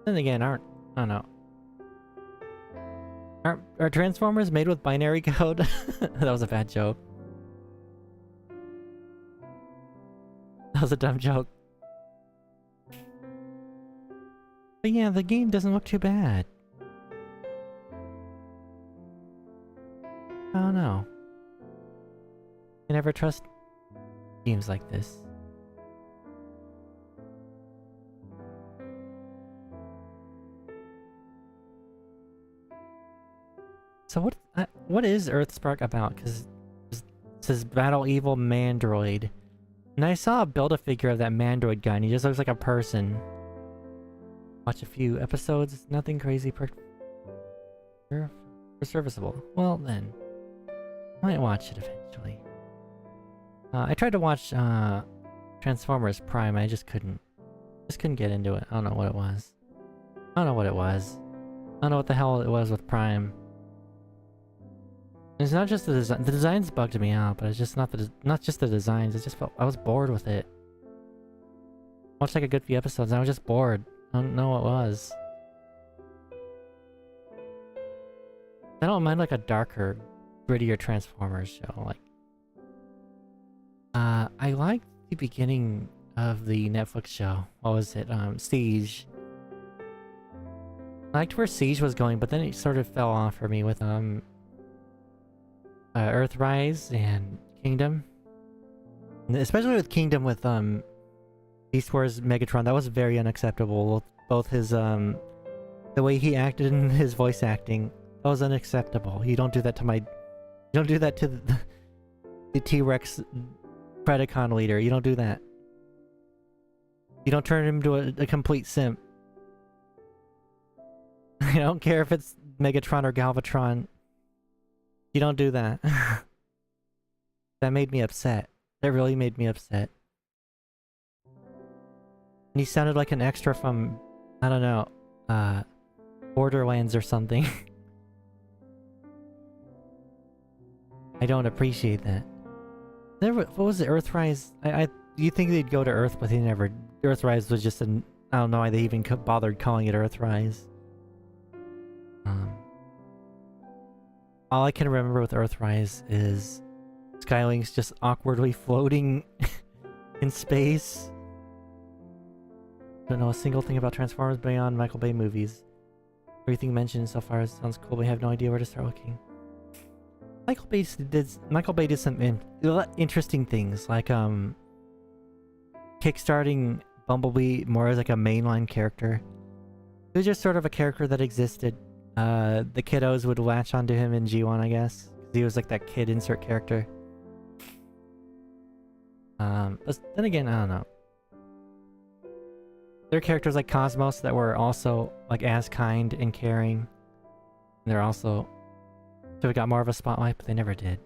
Then again, I don't know. Are Transformers made with binary code? That was a bad joke. That was a dumb joke. But yeah, the game doesn't look too bad. I don't know. You never trust games like this. So what is Earthspark about? Because it says Battle Evil Mandroid. And I saw a build-a-figure of that Mandroid guy and he just looks like a person. Watch a few episodes, nothing crazy per serviceable. Well then, I might watch it eventually. I tried to watch Transformers Prime, I just couldn't get into it. I don't know what it was. I don't know what the hell it was with Prime. It's not just the design. The designs bugged me out, but it's just not just the designs. It just felt I was bored with it. Watched like a good few episodes, and I was just bored. I don't know what it was. I don't mind like a darker, grittier Transformers show. Like, I liked the beginning of the Netflix show. What was it? Siege. I liked where Siege was going, but then it sort of fell off for me with Earthrise and Kingdom. And especially with Kingdom with Beast Wars Megatron, that was very unacceptable. Both his the way he acted and his voice acting, that was unacceptable. You don't do that to my, you don't do that to the T-Rex Predacon leader. You don't do that. You don't turn him into a complete simp. I don't care if it's Megatron or Galvatron. You don't do that. That made me upset. That really made me upset. And he sounded like an extra from, I don't know, Borderlands or something. I don't appreciate that. What was it, Earthrise? You think they'd go to Earth, but they never. Earthrise was just an, I don't know why they even bothered calling it Earthrise. All I can remember with Earthrise is Skylink's just awkwardly floating in space. Don't know a single thing about Transformers beyond Michael Bay movies. Everything mentioned so far sounds cool, but I have no idea where to start looking. Michael Bay did some interesting things, like kickstarting Bumblebee more as like a mainline character. He was just sort of a character that existed. The kiddos would latch onto him in G1, I guess. He was like that kid insert character. But then again, I don't know. There are characters like Cosmos that were also like as kind and caring. And they're also should have got more of a spotlight, but they never did.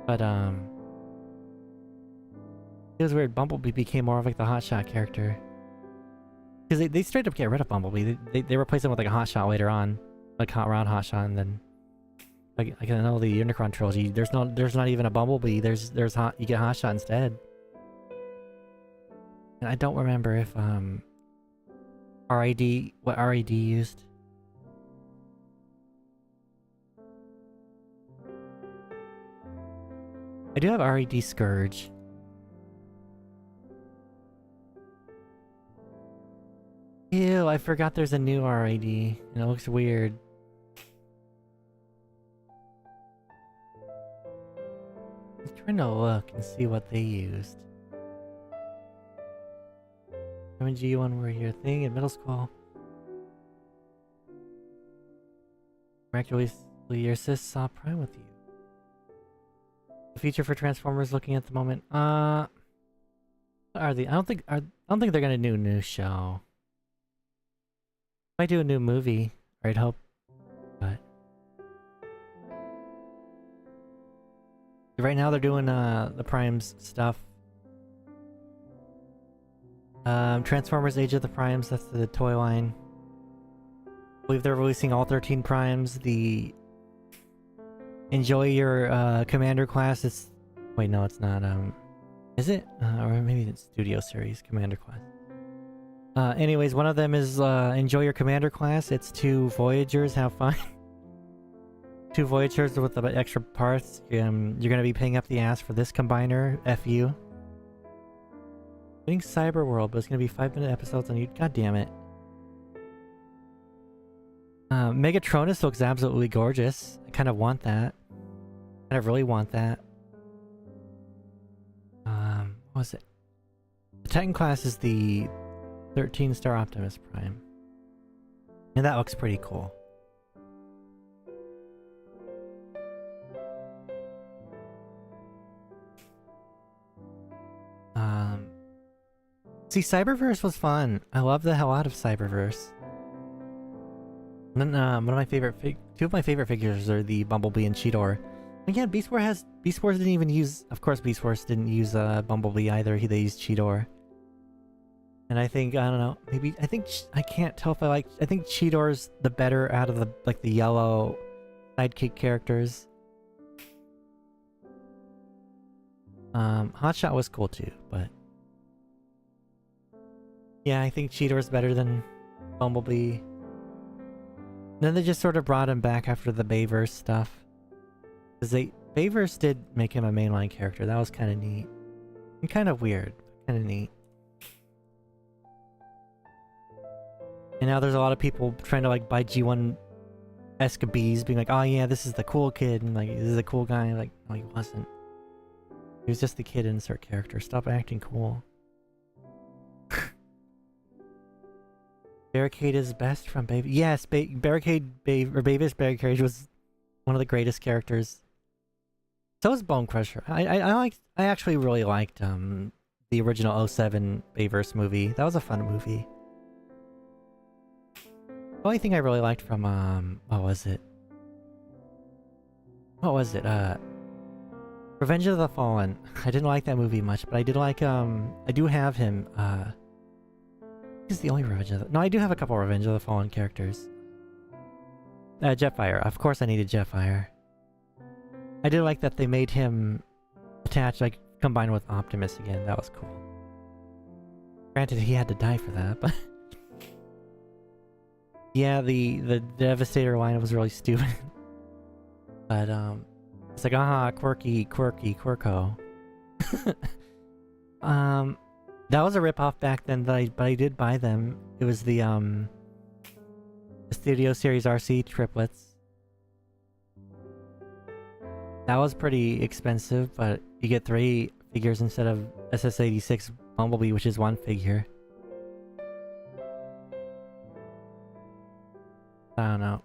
But it was weird. Bumblebee became more of like the hotshot character. Because they straight up get rid of Bumblebee. They replace him with like a hotshot later on. Like Hot Rod Hotshot, and then like I know the Unicron trilogy, there's not even a Bumblebee, you get Hotshot instead. And I don't remember if what RID used. I do have RID Scourge. Ew, I forgot there's a new RID, and it looks weird. I'm trying to look and see what they used. I'm in G1 were your thing in middle school. Miraculously, your sis saw Prime with you. The feature for Transformers looking at the moment. What are they? I don't think they're gonna do a new show. Might do a new movie, I'd hope, but right now they're doing the Primes stuff. Transformers Age of the Primes, that's the toy line. I believe they're releasing all 13 Primes. The Enjoy Your Commander class, it's... Wait, no, it's not, is it? Or maybe it's Studio Series Commander class. Anyways, one of them is enjoy your commander class. It's 2 Voyagers, have fun. 2 Voyagers with the extra parts. You're gonna be paying up the ass for this combiner. F you. I think Cyber World, but it's gonna be 5-minute episodes on YouTube. God damn it. Megatronus looks absolutely gorgeous. I kind of want that. I kind of really want that. What was it? The Titan class is the 13-star Optimus Prime. And that looks pretty cool. See, Cyberverse was fun. I love the hell out of Cyberverse. And then, one of my favorite two of my favorite figures are the Bumblebee and Cheetor. Again, Beast Wars didn't even use, of course Beast Wars didn't use Bumblebee either. They used Cheetor. And I think, I don't know, maybe, I can't tell if I think Cheetor's the better out of the, like, the yellow sidekick characters. Hotshot was cool too, but yeah, I think Cheetor's better than Bumblebee. Then they just sort of brought him back after the Bayverse stuff. Because Bayverse did make him a mainline character. That was kind of neat. And kind of weird. Kind of neat. And now there's a lot of people trying to like buy G1-esque bees, being like, oh yeah, this is the cool kid, and like, this is a cool guy. Like, no, he wasn't. He was just the kid insert character. Stop acting cool. Barricade is best from Baby. Yes, Baby's Barricade was one of the greatest characters. So was Bone Crusher. I actually really liked the original 07 Bayverse movie. That was a fun movie. The only thing I really liked from what was it? Revenge of the Fallen. I didn't like that movie much, but I did like I do have him He's the only Revenge of the... No, I do have a couple Revenge of the Fallen characters. Jetfire. Of course I needed Jetfire. I did like that they made him attached, like, combined with Optimus again. That was cool. Granted, he had to die for that, but... yeah, the Devastator line was really stupid. But, it's like, aha, quirky, quirko. That was a ripoff back then, but I did buy them. It was the Studio Series RC triplets. That was pretty expensive, but you get 3 figures instead of SS86 Bumblebee, which is 1 figure. I don't know.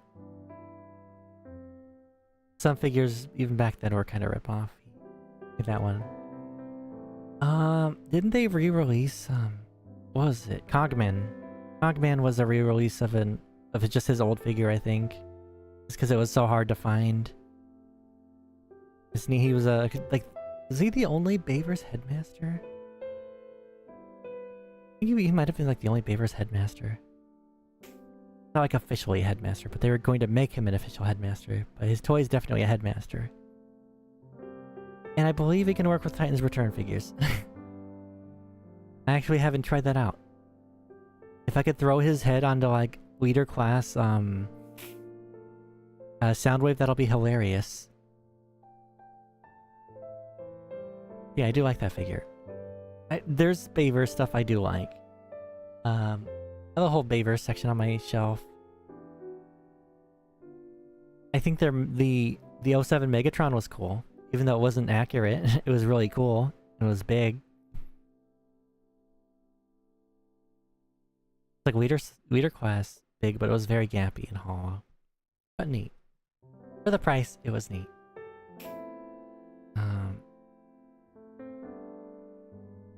Some figures, even back then, were kind of ripoff. Like that one. Didn't they re-release, what was it? Cogman. Cogman was a re-release of just his old figure, I think. Just because it was so hard to find. He was was he the only Bayverse headmaster? I think he might have been like the only Bayverse headmaster. Not like officially a headmaster, but they were going to make him an official headmaster. But his toy is definitely a headmaster. And I believe he can work with Titan's Return figures. I actually haven't tried that out. If I could throw his head onto like leader class Soundwave, that'll be hilarious. Yeah, I do like that figure. There's Bayverse stuff I do like. I have a whole Bayverse section on my shelf. I think the 07 Megatron was cool. Even though it wasn't accurate, it was really cool. It was big. Like leader class big, but it was very gappy and hollow. But neat. For the price, it was neat.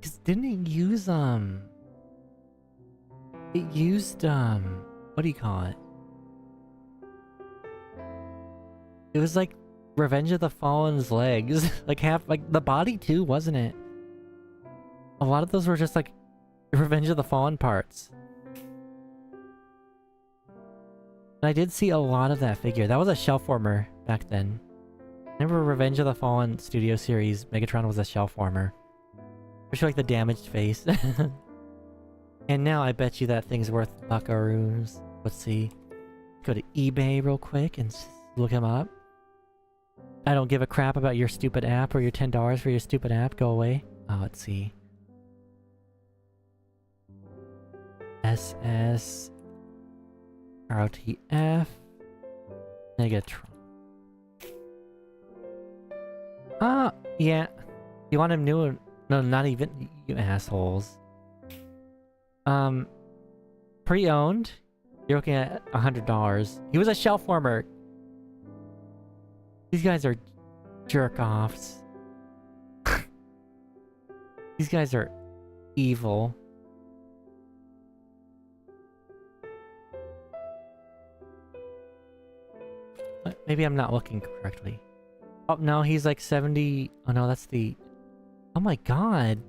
Cause didn't it use it used what do you call it? It was like Revenge of the Fallen's legs. Like the body too, wasn't it? A lot of those were just like Revenge of the Fallen parts. And I did see a lot of that figure. That was a shell former back then. Remember Revenge of the Fallen Studio Series, Megatron was a shell former. Especially like the damaged face. And now I bet you that thing's worth buckaroos. Let's see. Go to eBay real quick and look him up. I don't give a crap about your stupid app or your $10 for your stupid app. Go away. Oh, let's see. SS ROTF Megatron. Yeah. You want him new? No, not even. You assholes. Pre-owned. You're looking at $100. He was a shelf warmer. These guys are jerk-offs. These guys are evil. Maybe I'm not looking correctly. Oh, no, he's like 70... Oh, no, that's the... Oh my god.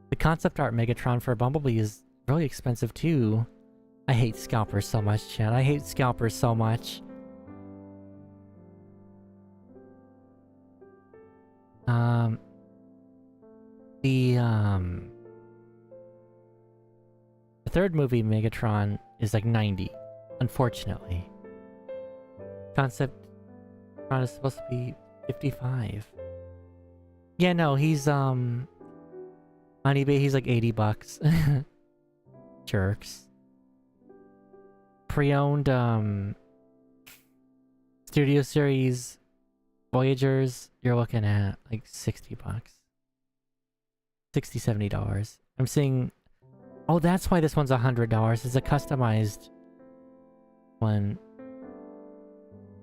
The concept art Megatron for Bumblebee is really expensive, too. I hate scalpers so much, Chad. I hate scalpers so much. The third movie, Megatron, is like 90, unfortunately. Concept art is supposed to be 55. Yeah, no, he's on eBay he's like 80 bucks. Jerks. Pre-owned Studio Series Voyagers, you're looking at like 60 bucks. $60, $70. I'm seeing... Oh, that's why this one's $100. It's a customized one.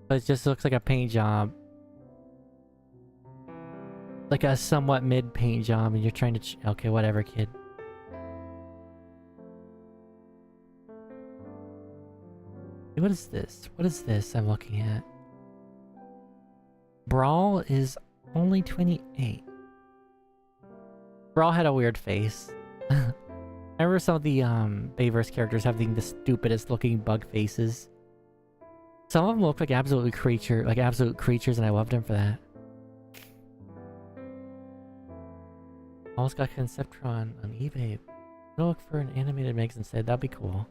But it just looks like a paint job. Like a somewhat mid paint job, and you're trying to... Okay, whatever, kid. What is this? What is this I'm looking at? Brawl is only 28. Brawl had a weird face. I remember some of the Bayverse characters having the stupidest looking bug faces. Some of them look like absolute creatures, and I loved them for that. Almost got Conceptron on eBay. I'll look for an animated mix instead. That'd be cool.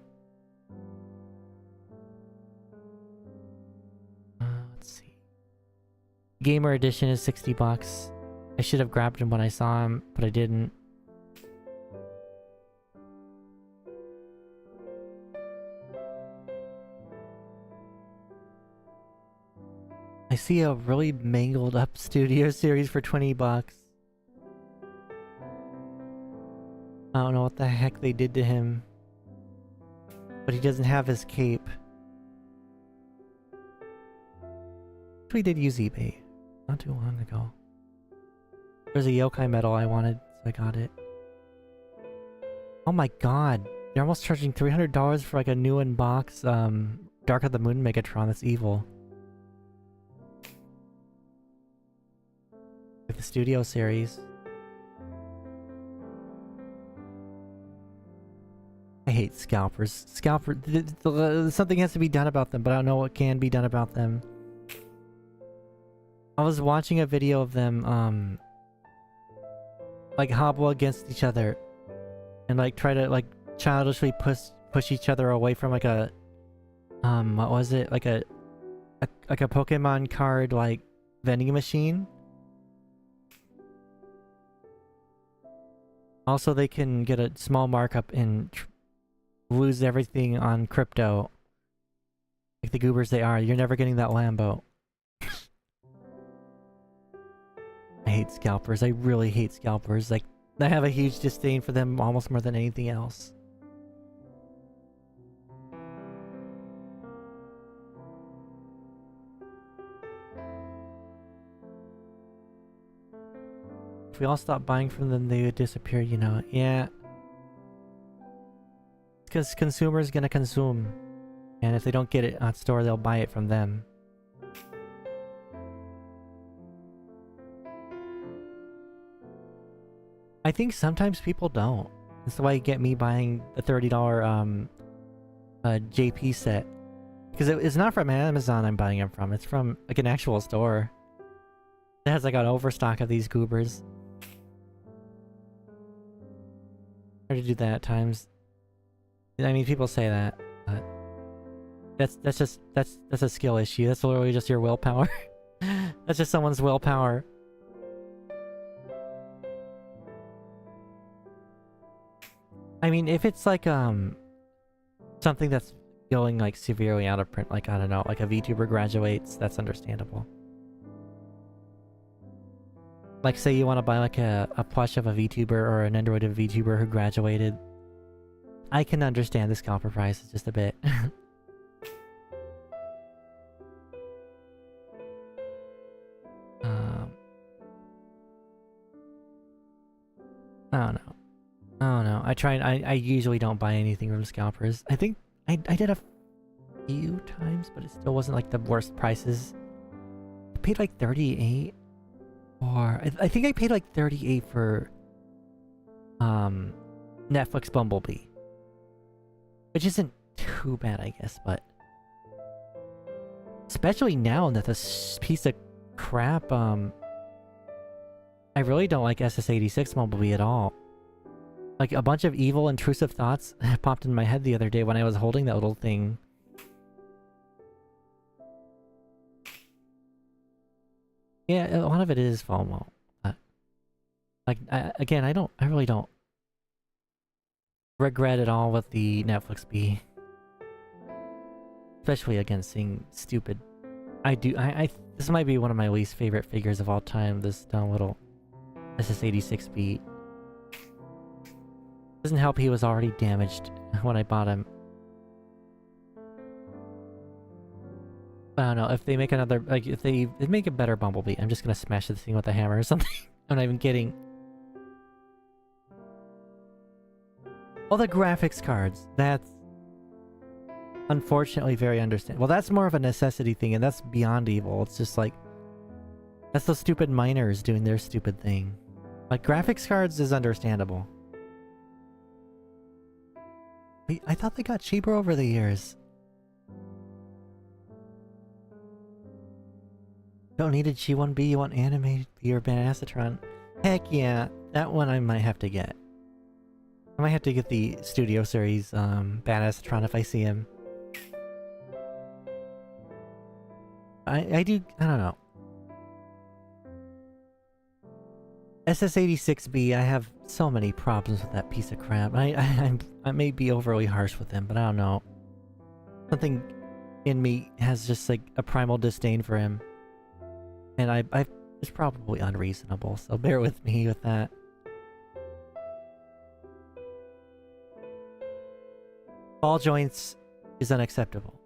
Let's see. Gamer edition is 60 bucks. I should have grabbed him when I saw him, but I didn't. I see a really mangled up Studio Series for 20 bucks. I don't know what the heck they did to him. But he doesn't have his cape. We did use eBay not too long ago. There's a yokai medal I wanted, so I got it. Oh my god. They're almost charging $300 for like a new in-box Dark of the Moon Megatron. That's evil. With the Studio Series. I hate scalpers. Something has to be done about them, but I don't know what can be done about them. I was watching a video of them, like hobble against each other, and like try to like childishly push each other away from like a, what was it? Like a Pokemon card like vending machine. Also, they can get a small markup and lose everything on crypto. Like the goobers they are. You're never getting that Lambo. I hate scalpers. I really hate scalpers. Like, I have a huge disdain for them almost more than anything else. If we all stop buying from them, they would disappear, you know. Yeah. Because consumers gonna consume. And if they don't get it at store, they'll buy it from them. I think sometimes people don't. That's why you get me buying the $30 JP set. Because it's not from Amazon I'm buying them from. It's from like an actual store. It has like an overstock of these goobers. Hard to do that at times. I mean, people say that, but that's a skill issue. That's literally just your willpower. That's just someone's willpower. I mean, if it's like something that's going like severely out of print, like I don't know, like a VTuber graduates, that's understandable. Like say you want to buy like a plush of a VTuber or an Android of a VTuber who graduated. I can understand the scalper price is just a bit. I don't know. I don't know. I usually don't buy anything from scalpers. I think I did a few times, but it still wasn't like the worst prices. I paid like 38 or I think I paid like 38 for Netflix Bumblebee. Which isn't too bad, I guess, but especially now that this piece of crap I really don't like SS86 Bumblebee at all. Like, a bunch of evil, intrusive thoughts popped in my head the other day when I was holding that little thing. Yeah, a lot of it is FOMO. Like, again, I really don't regret at all with the Netflix B. Especially, again, seeing stupid... This might be one of my least favorite figures of all time, this dumb little SS86B. Doesn't help he was already damaged when I bought him. I don't know, if they make another... Like, if they make a better Bumblebee, I'm just gonna smash this thing with a hammer or something. I'm not even kidding. All the graphics cards, that's... unfortunately very understandable. Well, that's more of a necessity thing, and that's beyond evil. It's just like... That's those stupid miners doing their stupid thing. Like, graphics cards is understandable. I thought they got cheaper over the years. Don't need a G1B, you want anime for your Banacitron. Heck yeah, that one I might have to get. I might have to get the Studio Series Banacitron if I see him. I don't know. SS86B, I have so many problems with that piece of crap. I may be overly harsh with him, but I don't know. Something in me has just like a primal disdain for him. And it's probably unreasonable, so bear with me with that. Ball joints is unacceptable.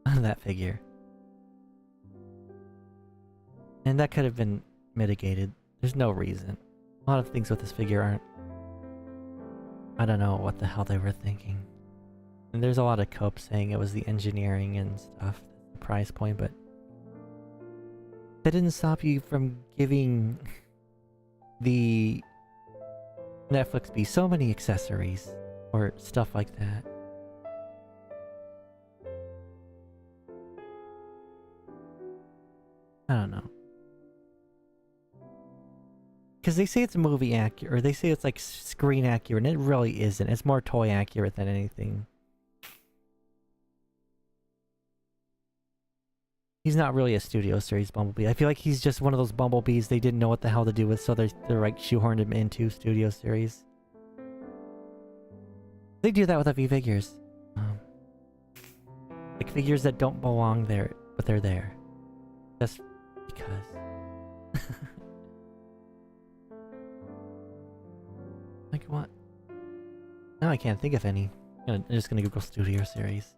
That figure. And that could have been mitigated. There's no reason. A lot of things with this figure aren't... I don't know what the hell they were thinking. And there's a lot of cope saying it was the engineering and stuff, the price point, but... That didn't stop you from giving the Netflix B so many accessories or stuff like that. I don't know. Because they say it's movie accurate, or they say it's like screen accurate, and it really isn't. It's more toy accurate than anything. He's not really a Studio Series Bumblebee. I feel like he's just one of those Bumblebees they didn't know what the hell to do with, so they're like shoehorned him into Studio Series. They do that with a few figures. Like figures that don't belong there, but they're there. Just because. Like what? No, I can't think of any. I'm just gonna Google Studio Series.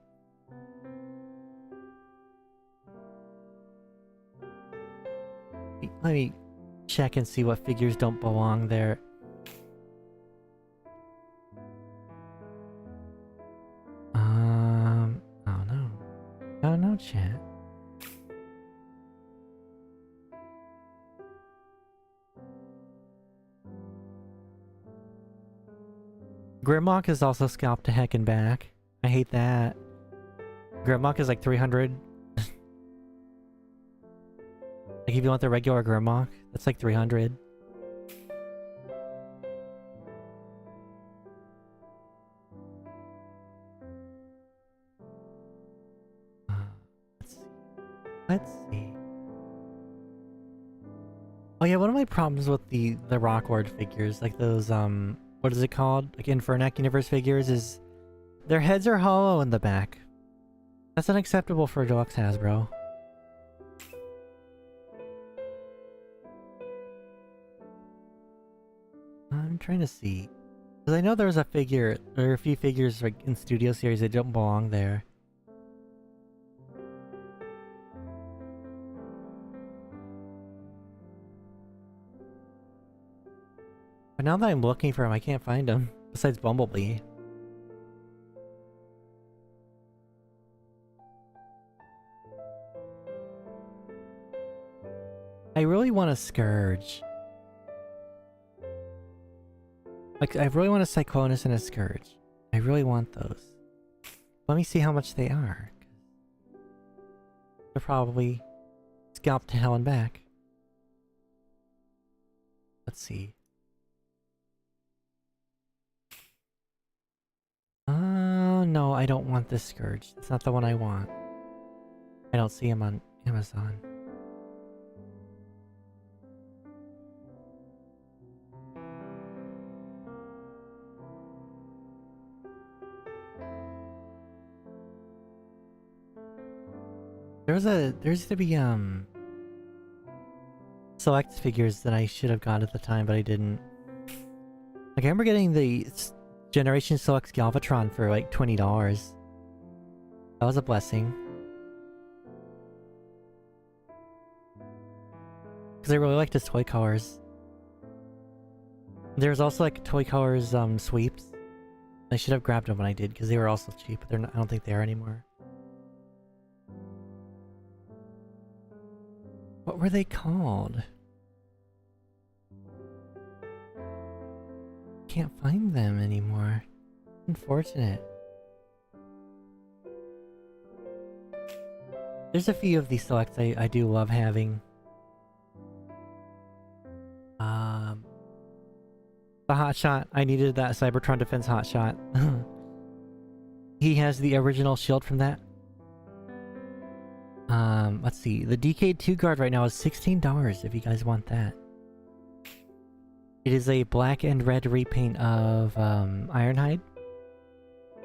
Let me check and see what figures don't belong there. I don't know. I don't know, chat. Grimlock is also scalped to heck and back. I hate that. Grimlock is like 300. Like if you want the regular Grimlock, that's like 300. Let's see. Oh yeah, one of my problems with the Rockward figures, like those what is it called? Like Infernac Universe figures, is their heads are hollow in the back. That's unacceptable for a deluxe Hasbro. I'm trying to see. Because I know there was a figure, there are a few figures like in Studio Series that don't belong there. But now that I'm looking for him, I can't find him. Besides Bumblebee. I really want a Scourge. Like, I really want a Cyclonus and a Scourge. I really want those. Let me see how much they are. They're probably scalped to hell and back. Let's see. No, I don't want this Scourge. It's not the one I want. I don't see him on Amazon. There used to be select figures that I should have got at the time, but I didn't. Like, I remember getting the Generation Select Galvatron for like $20. That was a blessing. Because I really liked his toy colors. There's also like toy colors sweeps. I should have grabbed them when I did because they were also cheap. They're not, I don't think they are anymore. What were they called? Can't find them anymore. Unfortunate. There's a few of these selects I do love having. The hotshot. I needed that Cybertron Defense hotshot. He has the original shield from that. Let's see. The DK2 guard right now is $16 if you guys want that. It is a black and red repaint of Ironhide.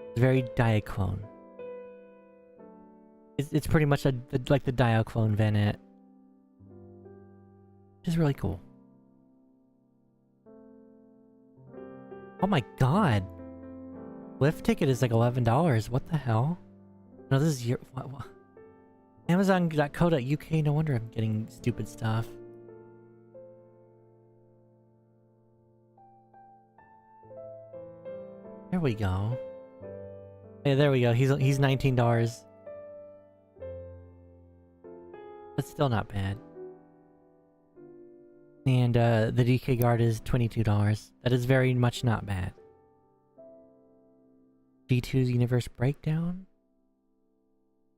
It's very Diaclone. It's pretty much like the Diaclone Venet. Which is really cool. Oh my god! Lift ticket is like $11. What the hell? No, this is your... What? Amazon.co.uk, no wonder I'm getting stupid stuff. There we go. Hey, there we go. He's $19. But still not bad. And the DK guard is $22. That is very much not bad. G2's Universe Breakdown?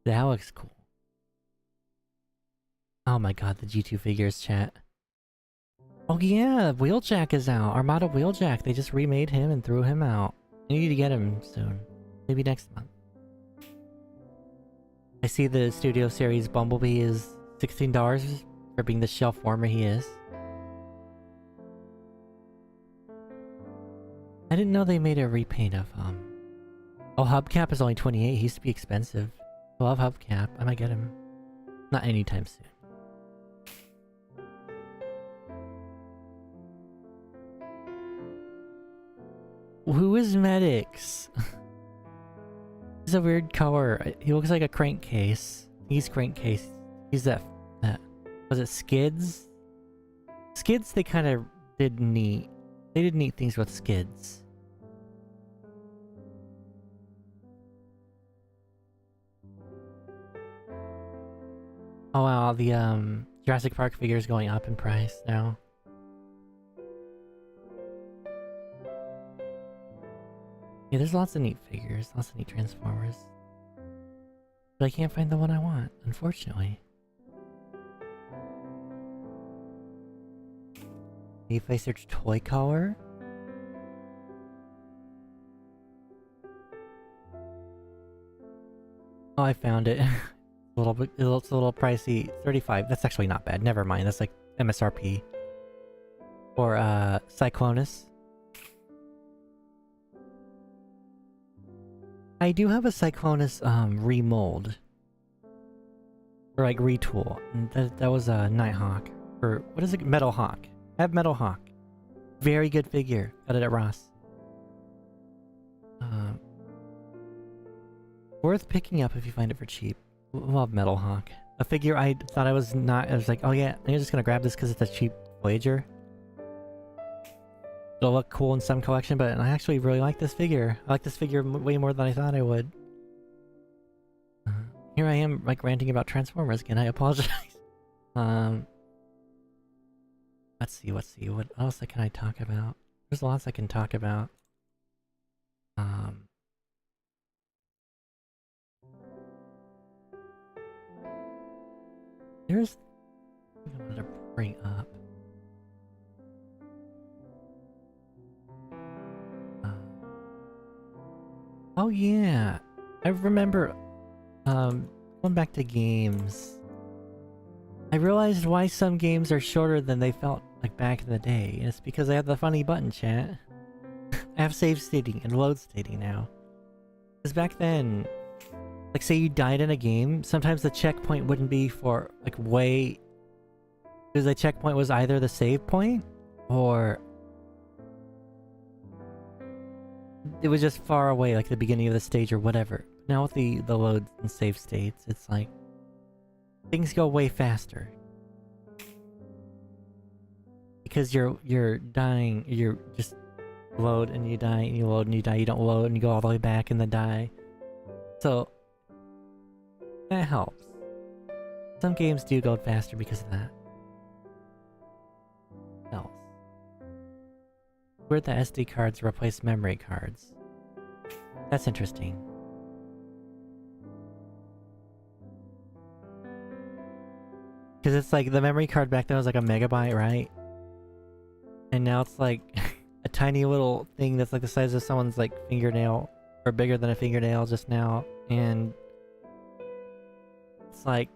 That looks cool. Oh my god, the G2 figures, chat. Oh yeah, Wheeljack is out. Armada Wheeljack. They just remade him and threw him out. I need to get him soon. Maybe next month. I see the Studio Series Bumblebee is $16 for being the shelf warmer he is. I didn't know they made a repaint of Oh, Hubcap is only $28. He used to be expensive. I love Hubcap. I might get him. Not anytime soon. Who is Medix? He's a weird color. He looks like a crankcase. He's crankcase. He's that was it Skids? Skids they kind of did neat. They did neat things with Skids. Oh wow, the Jurassic Park figure is going up in price now. Yeah, there's lots of neat figures, lots of neat Transformers. But I can't find the one I want, unfortunately. If I search toy color? Oh, I found it. It's a little pricey. 35. That's actually not bad. Never mind. That's like MSRP. Or Cyclonus. I do have a Cyclonus remold. Or like retool. And that was a Nighthawk. Or what is it? Metal Hawk. I have Metal Hawk. Very good figure. Got it at Ross. Worth picking up if you find it for cheap. Love Metal Hawk. A figure I thought I was not. I was like, oh yeah, I'm just gonna grab this because it's a cheap Voyager. It'll look cool in some collection, but I actually really like this figure. I like this figure way more than I thought I would. Here I am, like, ranting about Transformers again. I apologize. Let's see. What else can I talk about? There's lots I can talk about. There's... I wanted to bring up. Oh yeah! I remember, going back to games. I realized why some games are shorter than they felt like back in the day. And it's because I have the funny button, chat. I have save stating and load stating now. Because back then, like say you died in a game, sometimes the checkpoint wouldn't be for like way... Because the checkpoint was either the save point, or... it was just far away, like the beginning of the stage or whatever. Now with the load and save states, it's like... things go way faster. Because you're dying, you're just load and you die, and you load and you die, you don't load and you go all the way back and then die. So... that helps. Some games do go faster because of that. What else? Where the SD cards replace memory cards. That's interesting. Because it's like the memory card back then was like a megabyte, right? And now it's like a tiny little thing that's like the size of someone's like fingernail, or bigger than a fingernail just now. And it's like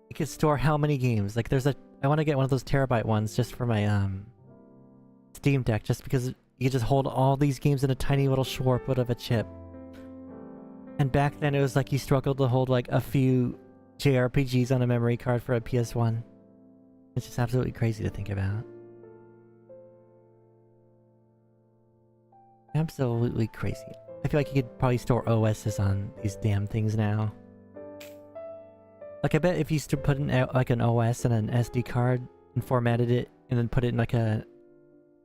it could store how many games? Like there's a... I want to get one of those terabyte ones just for my Steam Deck, just because you just hold all these games in a tiny little shortput of a chip. And back then it was like you struggled to hold like a few JRPGs on a memory card for a PS1. It's just absolutely crazy to think about. Absolutely crazy. I feel like you could probably store OSs on these damn things now. Like I bet if you used to put in like an OS and an SD card and formatted it and then put it in like a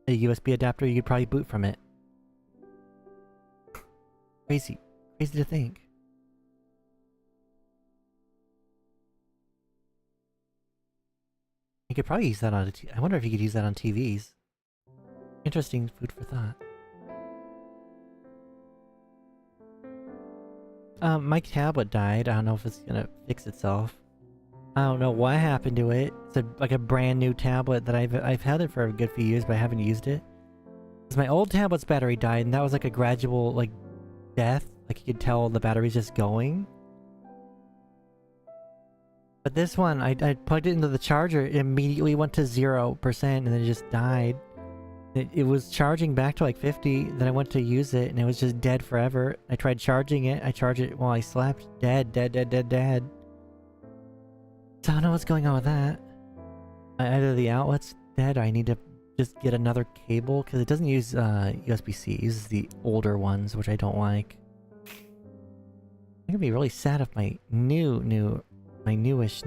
USB adapter, you could probably boot from it. Crazy. Crazy to think. You could probably use that on I wonder if you could use that on TVs. Interesting food for thought. My tablet died. I don't know if it's gonna fix itself. I don't know what happened to it. It's like a brand new tablet that I've had it for a good few years, but I haven't used it. Because my old tablet's battery died, and that was like a gradual like death. Like you could tell the battery's just going. But this one, I plugged it into the charger. It immediately went to 0%, and then it just died. It was charging back to like 50, then I went to use it, and it was just dead forever. I tried charging it. I charged it while I slept. Dead. So I don't know what's going on with that. Either the outlet's dead, or I need to just get another cable, because it doesn't use USB-C. It uses the older ones, which I don't like. I'm gonna be really sad if my newish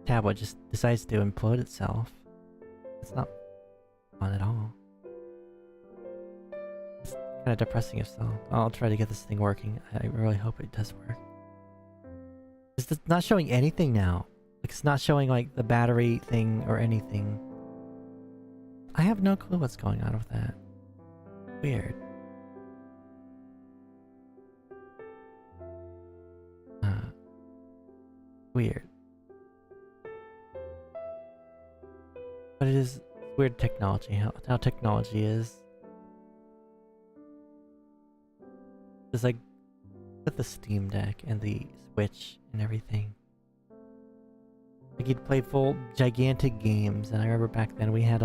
tablet just decides to implode itself. It's not fun at all. It's kind of depressing if so. I'll try to get this thing working. I really hope it does work. It's not showing anything now. Like, it's not showing like the battery thing or anything. I have no clue what's going on with that. Weird. Weird. But it is weird technology, how technology is. It's like with the Steam Deck and the Switch and everything. Like you'd play full gigantic games, and I remember back then we had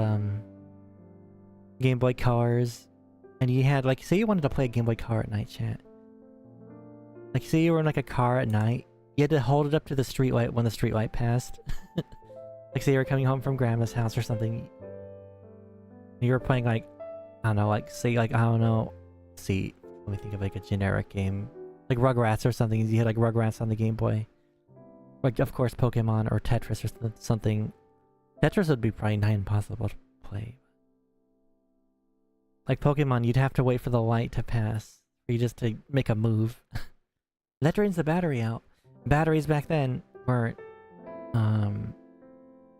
Game Boy Colors, and you had like, say you wanted to play a Game Boy Color at night, chat. Like say you were in like a car at night, you had to hold it up to the streetlight when the streetlight passed. Like say you were coming home from grandma's house or something. You were playing like, I don't know, like say like, I don't know, see, let me think of like a generic game. Like Rugrats or something. You had like Rugrats on the Game Boy. Like of course Pokemon or Tetris or something. Tetris would be probably nigh impossible to play. Like Pokemon, you'd have to wait for the light to pass for you just to make a move. That drains the battery out. Batteries back then weren't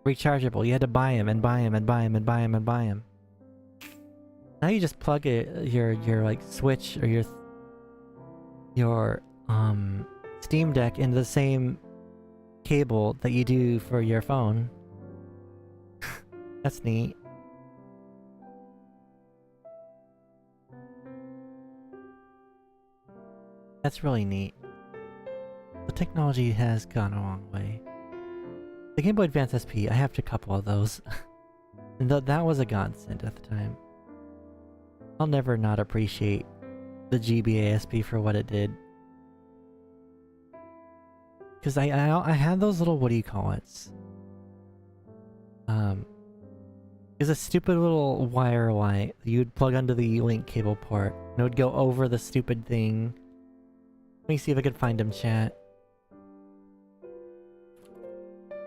rechargeable. You had to buy them and buy them and buy them and buy them and buy them. Now you just plug it, your like Switch or your Steam Deck into the same cable that you do for your phone. That's neat. That's really neat. The technology has gone a long way. The Game Boy Advance SP, I have a couple of those. And that was a godsend at the time. I'll never not appreciate the GBA SP for what it did. Because I had those little, what do you call it? It's a stupid little wire light that you'd plug onto the link cable port. And it would go over the stupid thing. Let me see if I could find them, chat.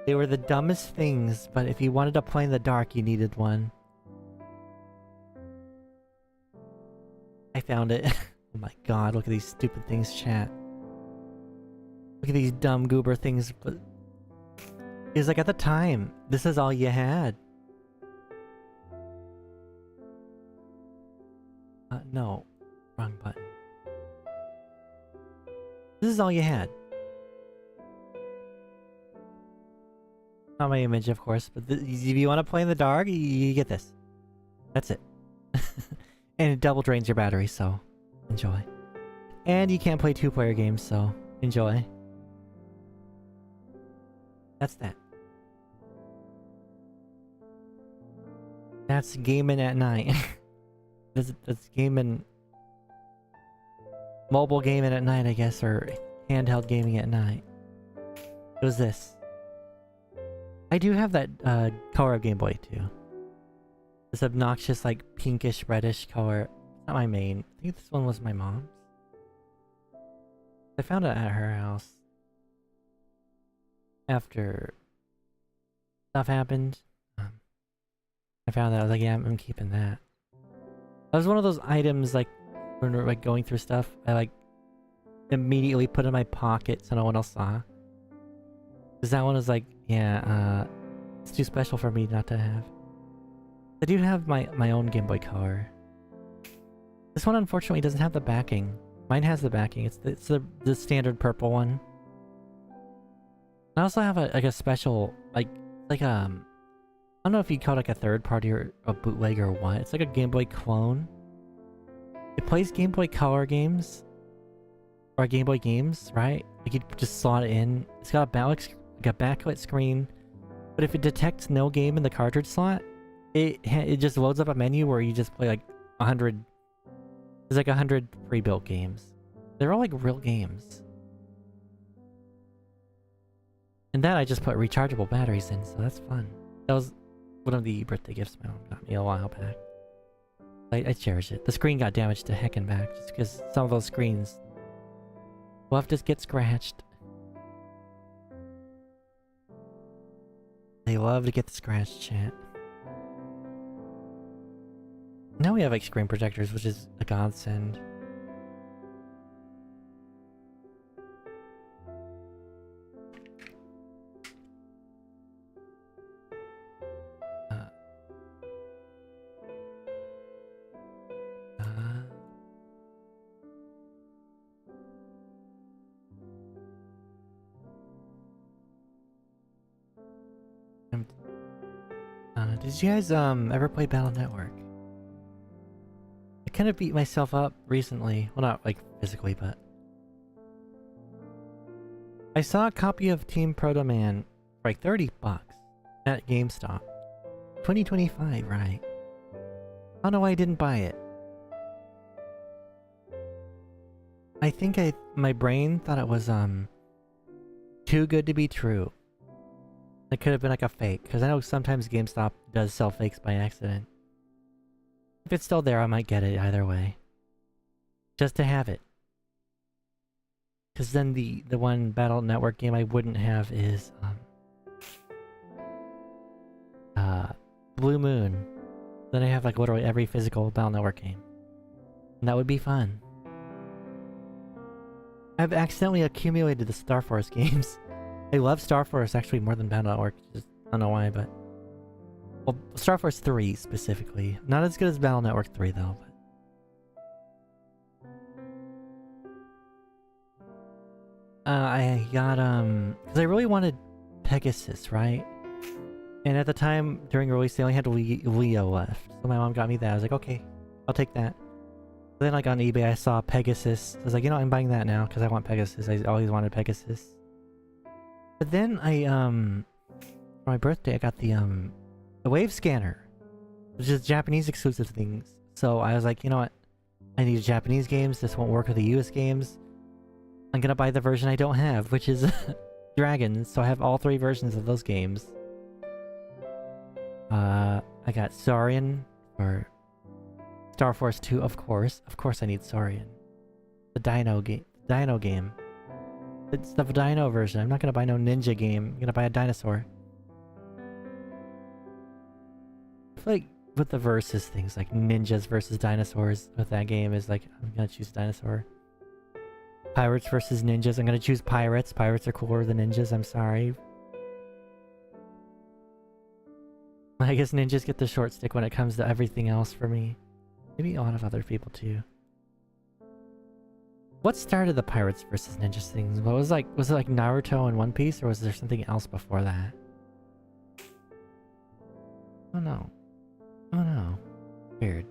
They were the dumbest things, but if you wanted to play in the dark, you needed one. I found it. Oh my god, look at these stupid things, chat. Look at these dumb goober things, but... It was like, at the time, this is all you had. No. Wrong button. This is all you had. Not my image, of course, but if you want to play in the dark, you get this. That's it. And it double drains your battery, so enjoy. And you can't play two-player games, so enjoy. That's that. That's gaming at night. that's gaming... Mobile gaming at night, I guess, or handheld gaming at night. It was this. I do have that color Game Boy too. This obnoxious, like, pinkish, reddish color. It's not my main. I think this one was my mom's. I found it at her house. After stuff happened. I found that. I was like, yeah, I'm keeping that. That was one of those items, like, when we're like going through stuff, I like immediately put in my pocket so no one else saw. Cause that one was like, yeah, it's too special for me not to have. I do have my own Game Boy Color. This one unfortunately doesn't have the backing. Mine has the backing. It's the standard purple one. I also have a special I don't know if you call it like a third party or a bootleg or what. It's like a Game Boy clone. It plays Game Boy Color games. Or Game Boy games, right? Like you just slot it in. It's got a backlit screen. But if it detects no game in the cartridge slot, it just loads up a menu where you just play like 100... There's like 100 pre-built games. They're all like real games. And that I just put rechargeable batteries in, so that's fun. That was one of the birthday gifts my mom got me a while back. I cherish it. The screen got damaged to heck and back just because some of those screens will have to get scratched. They love to get the scratch, chat. Now we have like screen protectors, which is a godsend. Did you guys ever play Battle Network? I kind of beat myself up recently. Well, not like physically, but I saw a copy of Team Proto Man for like $30 at GameStop. 2025, right? I don't know why I didn't buy it. I think my brain thought it was too good to be true. It could have been like a fake, because I know sometimes GameStop does sell fakes by accident. If it's still there, I might get it either way. Just to have it. Because then the one Battle Network game I wouldn't have is Blue Moon. Then I have like literally every physical Battle Network game. And that would be fun. I've accidentally accumulated the Star Force games. I love Star Force actually more than Battle Network. Just, I don't know why, but... Well, Star Force 3 specifically. Not as good as Battle Network 3 though, but... I got, because I really wanted Pegasus, right? And at the time, during release, they only had Leo left. So my mom got me that. I was like, okay, I'll take that. Then like on eBay, I saw Pegasus. I was like, you know, I'm buying that now because I want Pegasus. I always wanted Pegasus. But then I, for my birthday, I got the Wave Scanner, which is Japanese exclusive things. So I was like, you know what? I need Japanese games. This won't work with the US games. I'm gonna buy the version I don't have, which is Dragons. So I have all 3 versions of those games. I got Saurian for Star Force 2, of course. Of course I need Saurian. The Dino game. It's the Dino version. I'm not gonna buy no ninja game. I'm gonna buy a dinosaur. I feel like with the versus things, like ninjas versus dinosaurs with that game is like, I'm gonna choose dinosaur. Pirates versus ninjas. I'm gonna choose pirates. Pirates are cooler than ninjas, I'm sorry. I guess ninjas get the short stick when it comes to everything else for me. Maybe a lot of other people too. What started the Pirates versus Ninjas things? What was it like Naruto and One Piece, or was there something else before that? Oh no. Oh no. Weird.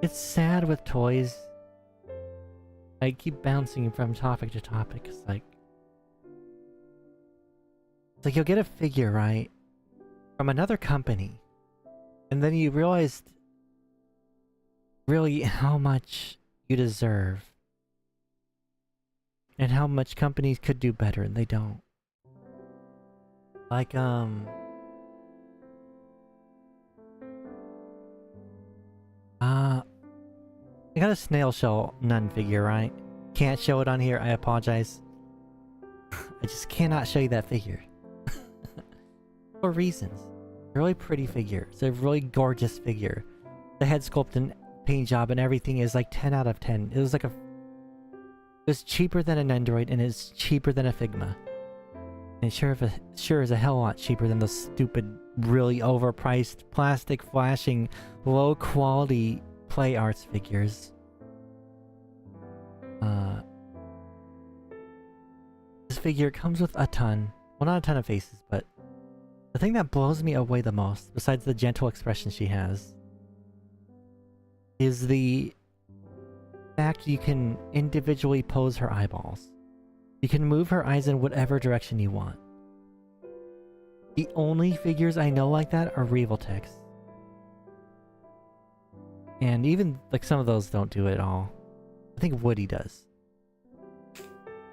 It's sad with toys. I keep bouncing from topic to topic. It's like you'll get a figure, right? From another company. And then you realized really how much you deserve. And how much companies could do better and they don't. Like, I got a snail shell nun figure, right? Can't show it on here, I apologize. I just cannot show you that figure. For reasons. Really pretty figure. It's a really gorgeous figure. The head sculpt and paint job and everything is like 10 out of 10. It was like it was cheaper than an Android and it's cheaper than a Figma. And sure is a hell lot cheaper than those stupid, really overpriced, plastic flashing, low quality Play Arts figures. This figure comes with a ton. Well, not a ton of faces, but the thing that blows me away the most, besides the gentle expression she has, is the fact you can individually pose her eyeballs. You can move her eyes in whatever direction you want. The only figures I know like that are Revoltex. And even, like, some of those don't do it at all. I think Woody does.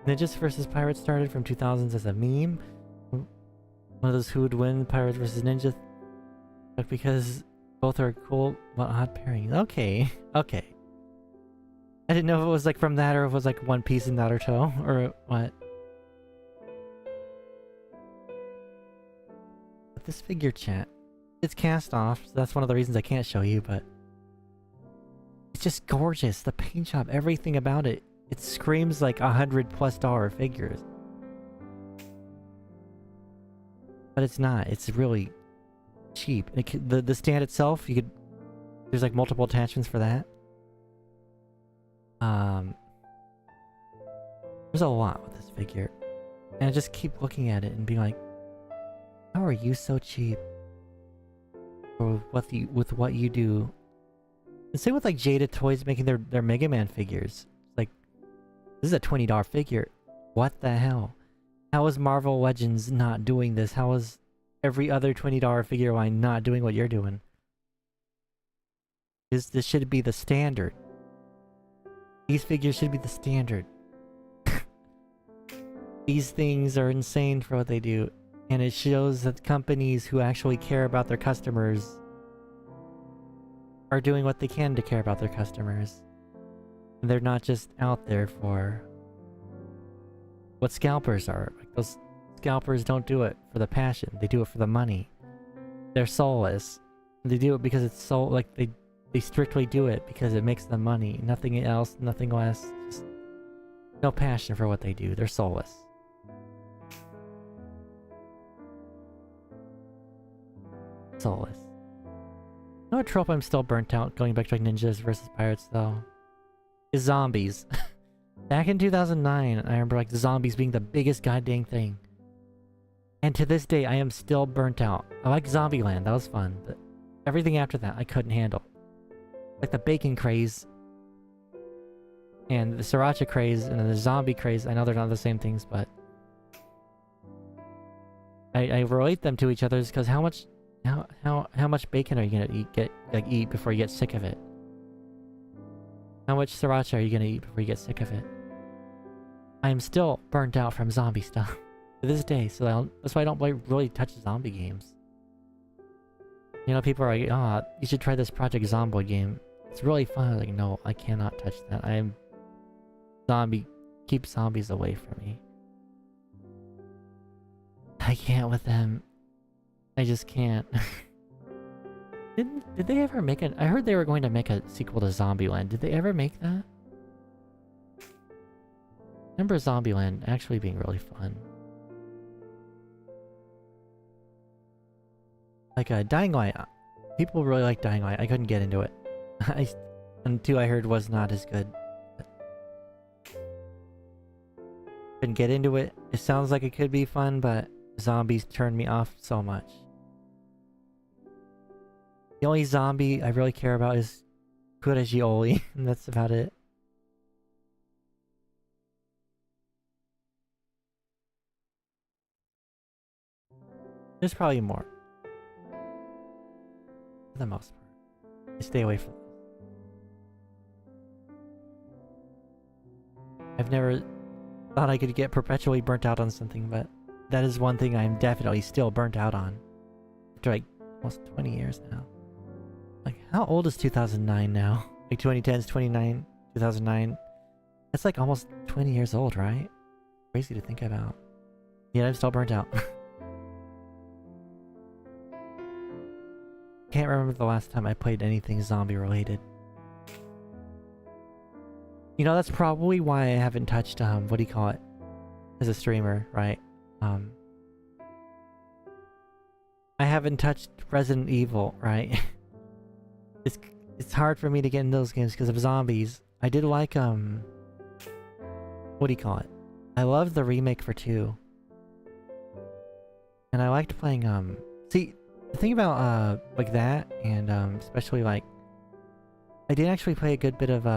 Ninjas vs. Pirates started from 2000s as a meme. One of those who would win, Pirates vs. Ninjas. But because both are cool, but odd pairing. Okay, okay. I didn't know if it was like from that or if it was like One Piece and Naruto or what. But this figure, chat, it's cast off, so that's one of the reasons I can't show you, but it's just gorgeous. The paint job, everything about it. It screams like $100+ figures. But it's not. It's really cheap. The stand itself, you could... There's like multiple attachments for that. There's a lot with this figure. And I just keep looking at it and being like, how are you so cheap? or with what you do. And same with like Jada Toys making their Mega Man figures. Like, this is a $20 figure. What the hell? How is Marvel Legends not doing this? How is every other $20 figure line not doing what you're doing? This should be the standard. These figures should be the standard. These things are insane for what they do. And it shows that companies who actually care about their customers are doing what they can to care about their customers. And they're not just out there for what scalpers are. Like, those scalpers don't do it for the passion. They do it for the money. They're soulless. They do it because it's like they strictly do it because it makes them money. Nothing else, nothing less. Just no passion for what they do. They're soulless. Soulless. You know what trope I'm still burnt out going back to like ninjas versus pirates though? Is zombies. Back in 2009, I remember like the zombies being the biggest goddamn thing. And to this day, I am still burnt out. I like Zombieland, that was fun. But everything after that, I couldn't handle. Like the bacon craze. And the sriracha craze, and then the zombie craze. I know they're not the same things, but I relate them to each other because how much bacon are you gonna eat before you get sick of it? How much sriracha are you gonna eat before you get sick of it? I am still burnt out from zombie stuff to this day, so that's why I don't really touch zombie games. You know, people are like, "Ah, oh, you should try this Project Zomboid game. It's really fun." I'm like, no, I cannot touch that. I am keep zombies away from me. I can't with them. I just can't. Did they ever make I heard they were going to make a sequel to Zombieland. Did they ever make that? I remember Zombieland actually being really fun. Like Dying Light. People really like Dying Light. I couldn't get into it. And 2 I heard was not as good. Couldn't get into it. It sounds like it could be fun, but zombies turned me off so much. The only zombie I really care about is Kurajioli, and that's about it. There's probably more. For the most part. I stay away from them. I've never thought I could get perpetually burnt out on something, but that is one thing I'm definitely still burnt out on. After like almost 20 years now. Like, how old is 2009 now? Like 2010's 29, 2009. That's like almost 20 years old, right? Crazy to think about. Yeah, I'm still burnt out. Can't remember the last time I played anything zombie related. You know, that's probably why I haven't touched, what do you call it? As a streamer, right? I haven't touched Resident Evil, right? It's hard for me to get in those games because of zombies. I did like, what do you call it? I loved the remake for 2. And I liked playing, see, the thing about, like that, and, especially like, I did actually play a good bit of,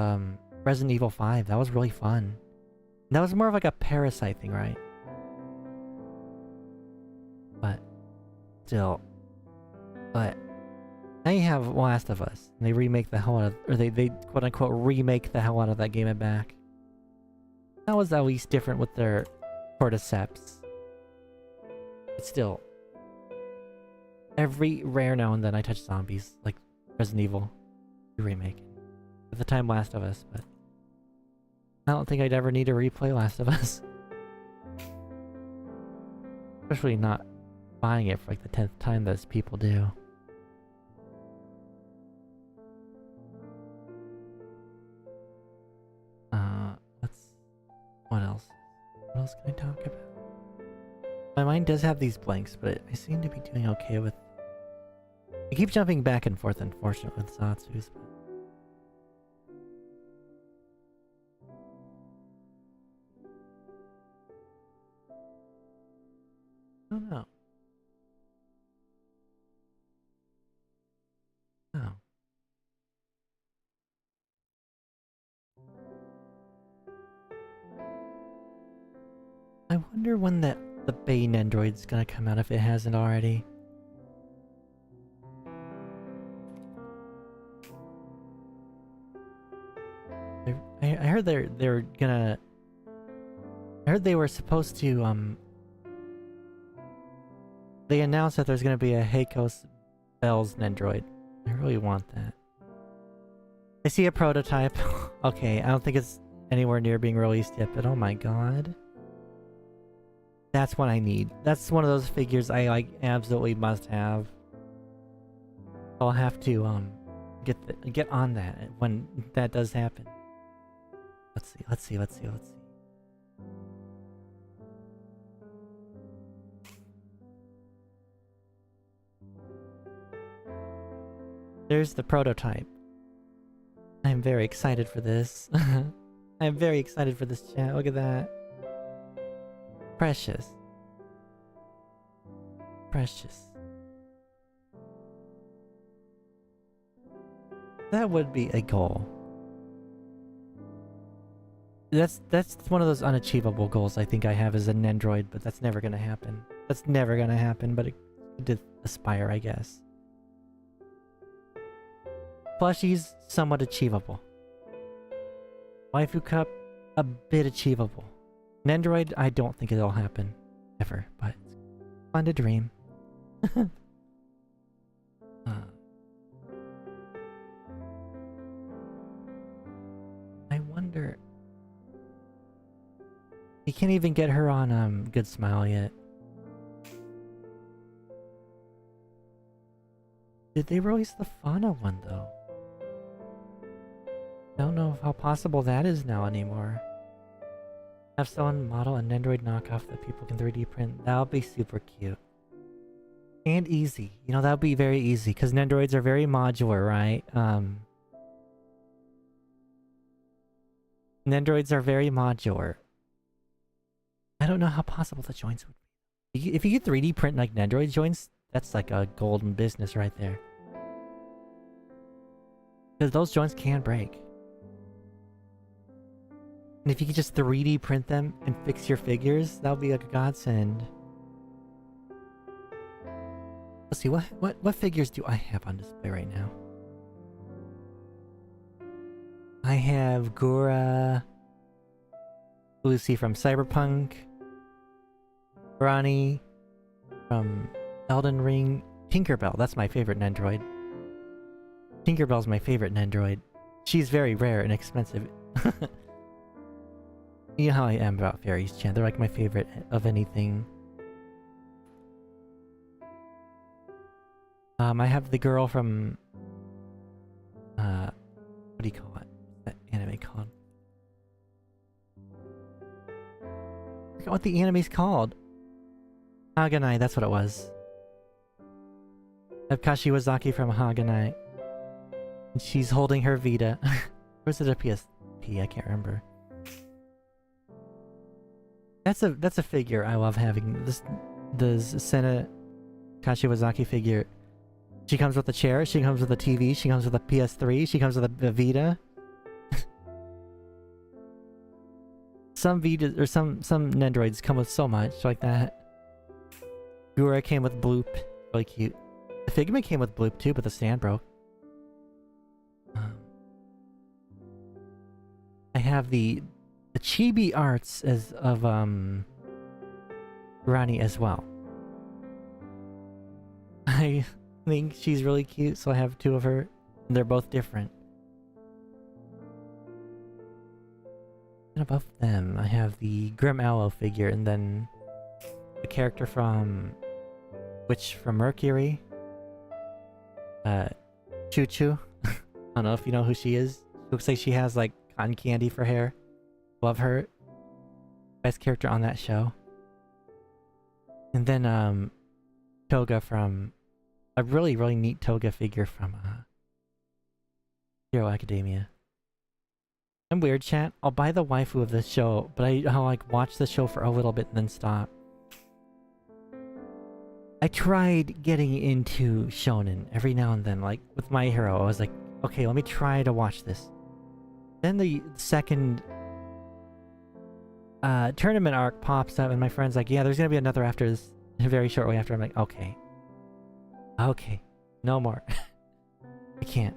Resident Evil 5. That was really fun. That was more of like a Parasite thing, right? But still. But now you have Last of Us. And they remake the hell out of, or they quote unquote remake the hell out of that game and back. That was at least different with their cordyceps. But still. Every rare now and then I touch zombies, like Resident Evil remake. At the time Last of Us, but I don't think I'd ever need to replay Last of Us. Especially not buying it for like the 10th time that people do. What else? What else can I talk about? My mind does have these blanks, but I seem to be doing okay with... I keep jumping back and forth, unfortunately, with Zatsu's, but... I don't know. I wonder when the Bane android's gonna come out if it hasn't already. I heard they're gonna. I heard they were supposed to They announced that there's gonna be a Heikos Bells Nendroid. I really want that. I see a prototype. Okay, I don't think it's anywhere near being released yet, but oh my god. That's what I need. That's one of those figures I like absolutely must have. I'll have to get on that when that does happen. Let's see. There's the prototype. I'm very excited for this. I'm very excited for this chat. Look at that. Precious. That would be a goal. That's one of those unachievable goals I think I have as an android, but that's never gonna happen. That's never gonna happen, but it did aspire, I guess. Plushies, somewhat achievable. Waifu Cup, a bit achievable. An android, I don't think it'll happen. Ever, but it's fun to dream. I wonder... You can't even get her on Good Smile yet. Did they release the Fauna one though? I don't know how possible that is now anymore. Have someone model an Android knockoff that people can 3D print. That'll be super cute. And easy. You know, that'll be very easy because Nendroids are very modular, right? Nendroids are very modular. I don't know how possible the joints would be. If you could 3D print like Nendroid joints, that's like a golden business right there. Because those joints can break. And if you could just 3D print them and fix your figures, that would be like a godsend. Let's see, what figures do I have on display right now? I have Gura, Lucy from Cyberpunk, Ronnie from Elden Ring, Tinkerbell, that's my favorite Nendroid. Tinkerbell's my favorite Nendroid. She's very rare and expensive. You know how I am about fairies, chan. They're like my favorite of anything. I have the girl from... what do you call it? That anime called? I forgot what the anime's called. Haganai, that's what it was. I have Kashiwazaki from Haganai. And she's holding her Vita. Or is it a PSP? I can't remember. That's a figure I love having. The Sena Kashiwazaki figure. She comes with a chair, she comes with a TV, she comes with a PS3, she comes with a Vita. Some Vita or some Nendroids come with so much like that. Gura came with Bloop, really cute. The Figma came with Bloop too, but the stand broke. I have the chibi arts as of Rani as well. I think she's really cute, so I have two of her. And they're both different. And above them, I have the Grim Aloe figure, and then the character from Witch from Mercury. Choo Choo. I don't know if you know who she is. Looks like she has like cotton candy for hair. Love her. Best character on that show. And then Toga from a really neat Toga figure from Hero Academia. I'm weird, chat. I'll buy the waifu of this show, but I'll like watch the show for a little bit and then stop. I tried getting into shonen every now and then, like with My Hero. I was like, okay, let me try to watch this. Then the second tournament arc pops up and my friend's like, yeah, there's gonna be another after this, very shortly after. I'm like, okay. Okay. No more. I can't.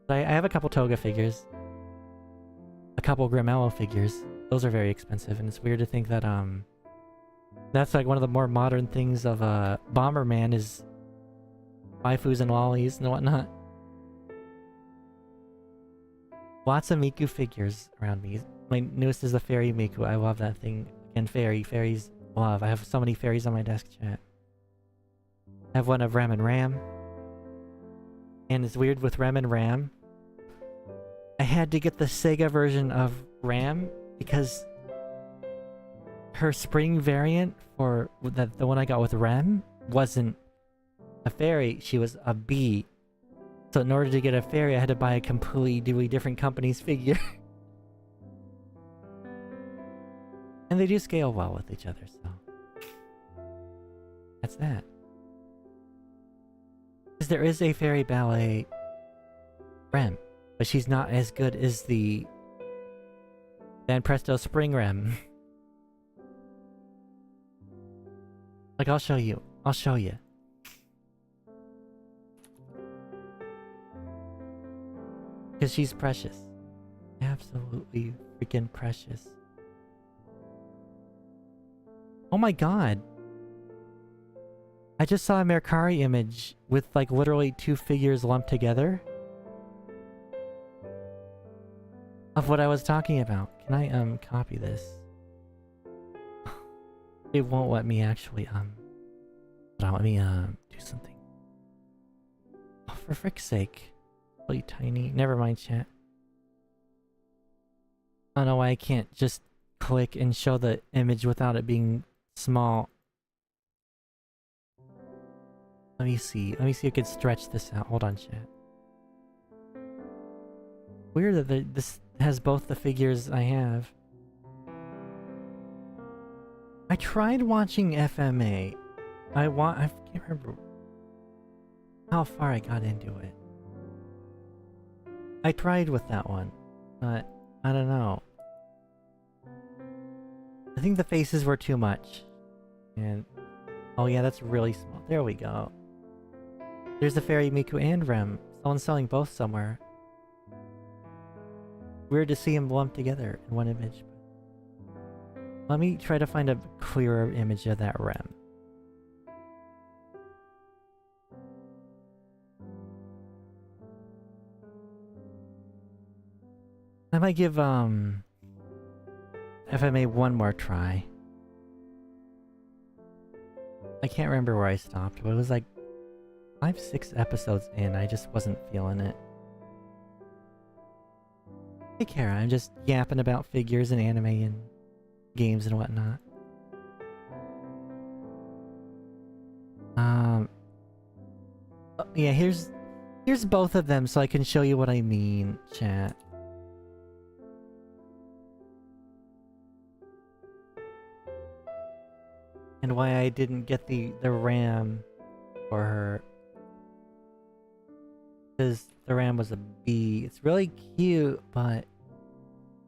I have a couple Toga figures. A couple Grimello figures. Those are very expensive, and it's weird to think that, that's like one of the more modern things of, Bomberman is waifus and lollies and whatnot. Lots of Miku figures around me. My newest is the Fairy Miku. I love that thing. Again, fairies love. I have so many fairies on my desk, chat. I have one of Ram and Ram. And it's weird with Ram and Ram. I had to get the Sega version of Ram because her spring variant for the one I got with Rem wasn't a fairy, she was a bee. So in order to get a fairy, I had to buy a completely different company's figure. And they do scale well with each other, so... That's that. Because there is a fairy ballet Rem, but she's not as good as the Van Presto Spring Rem. Like, I'll show you. I'll show you. Because she's precious. Absolutely freaking precious. Oh my god. I just saw a Mercari image with like literally two figures lumped together. Of what I was talking about. Can I copy this? It won't let me actually hold on, let me do something. Oh, for frick's sake. Really tiny. Never mind, chat. I don't know why I can't just click and show the image without it being small. Let me see. Let me see if I can stretch this out. Hold on, chat. Weird that this has both the figures I have. I tried watching FMA. I can't remember how far I got into it. I tried with that one, but I don't know. I think the faces were too much. And oh yeah, that's really small. There we go. There's the Fairy Miku and Rem. Someone's selling both somewhere. Weird to see them lumped together in one image. Let me try to find a clearer image of that Rem. I might give FMA one more try. I can't remember where I stopped, but it was like 5-6 episodes in. I just wasn't feeling it. Hey Kara, I'm just yapping about figures and anime and games and whatnot. Yeah, here's both of them so I can show you what I mean, chat. And why I didn't get the ram for her. Because the ram was a bee. It's really cute, but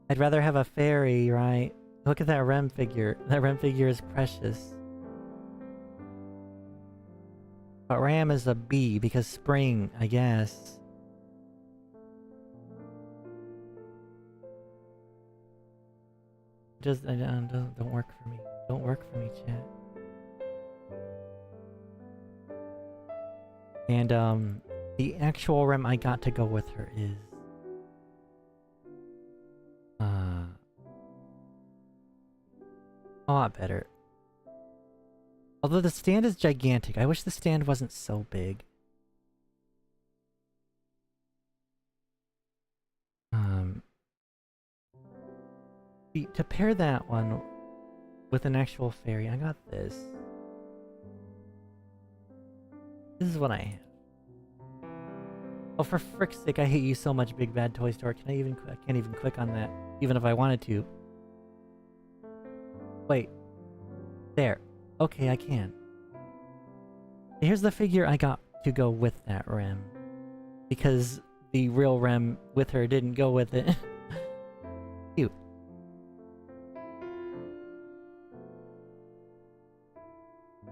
I'd rather have a fairy, right? Look at that Rem figure. That Rem figure is precious. But Ram is a bee because spring, I guess. Just don't work for me. Don't work for me, chat. And the actual Rem I got to go with her is a lot better. Although the stand is gigantic. I wish the stand wasn't so big. To pair that one with an actual fairy, I got this. This is what I have. Oh, for frick's sake, I hate you so much, Big Bad Toy Store. I can't even click on that, even if I wanted to. Wait. There. Okay, I can. Here's the figure I got to go with that Rem. Because the real Rem with her didn't go with it. Cute.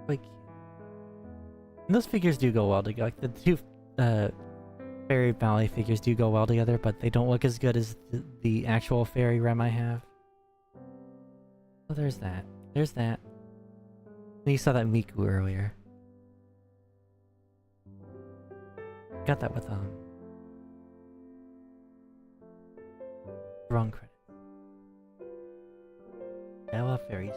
Quite cute. And those figures do go well together. Like the two fairy valley figures do go well together, but they don't look as good as the actual fairy rem I have. Oh, there's that. There's that. And you saw that Miku earlier. Got that with wrong credit. Teala fairies.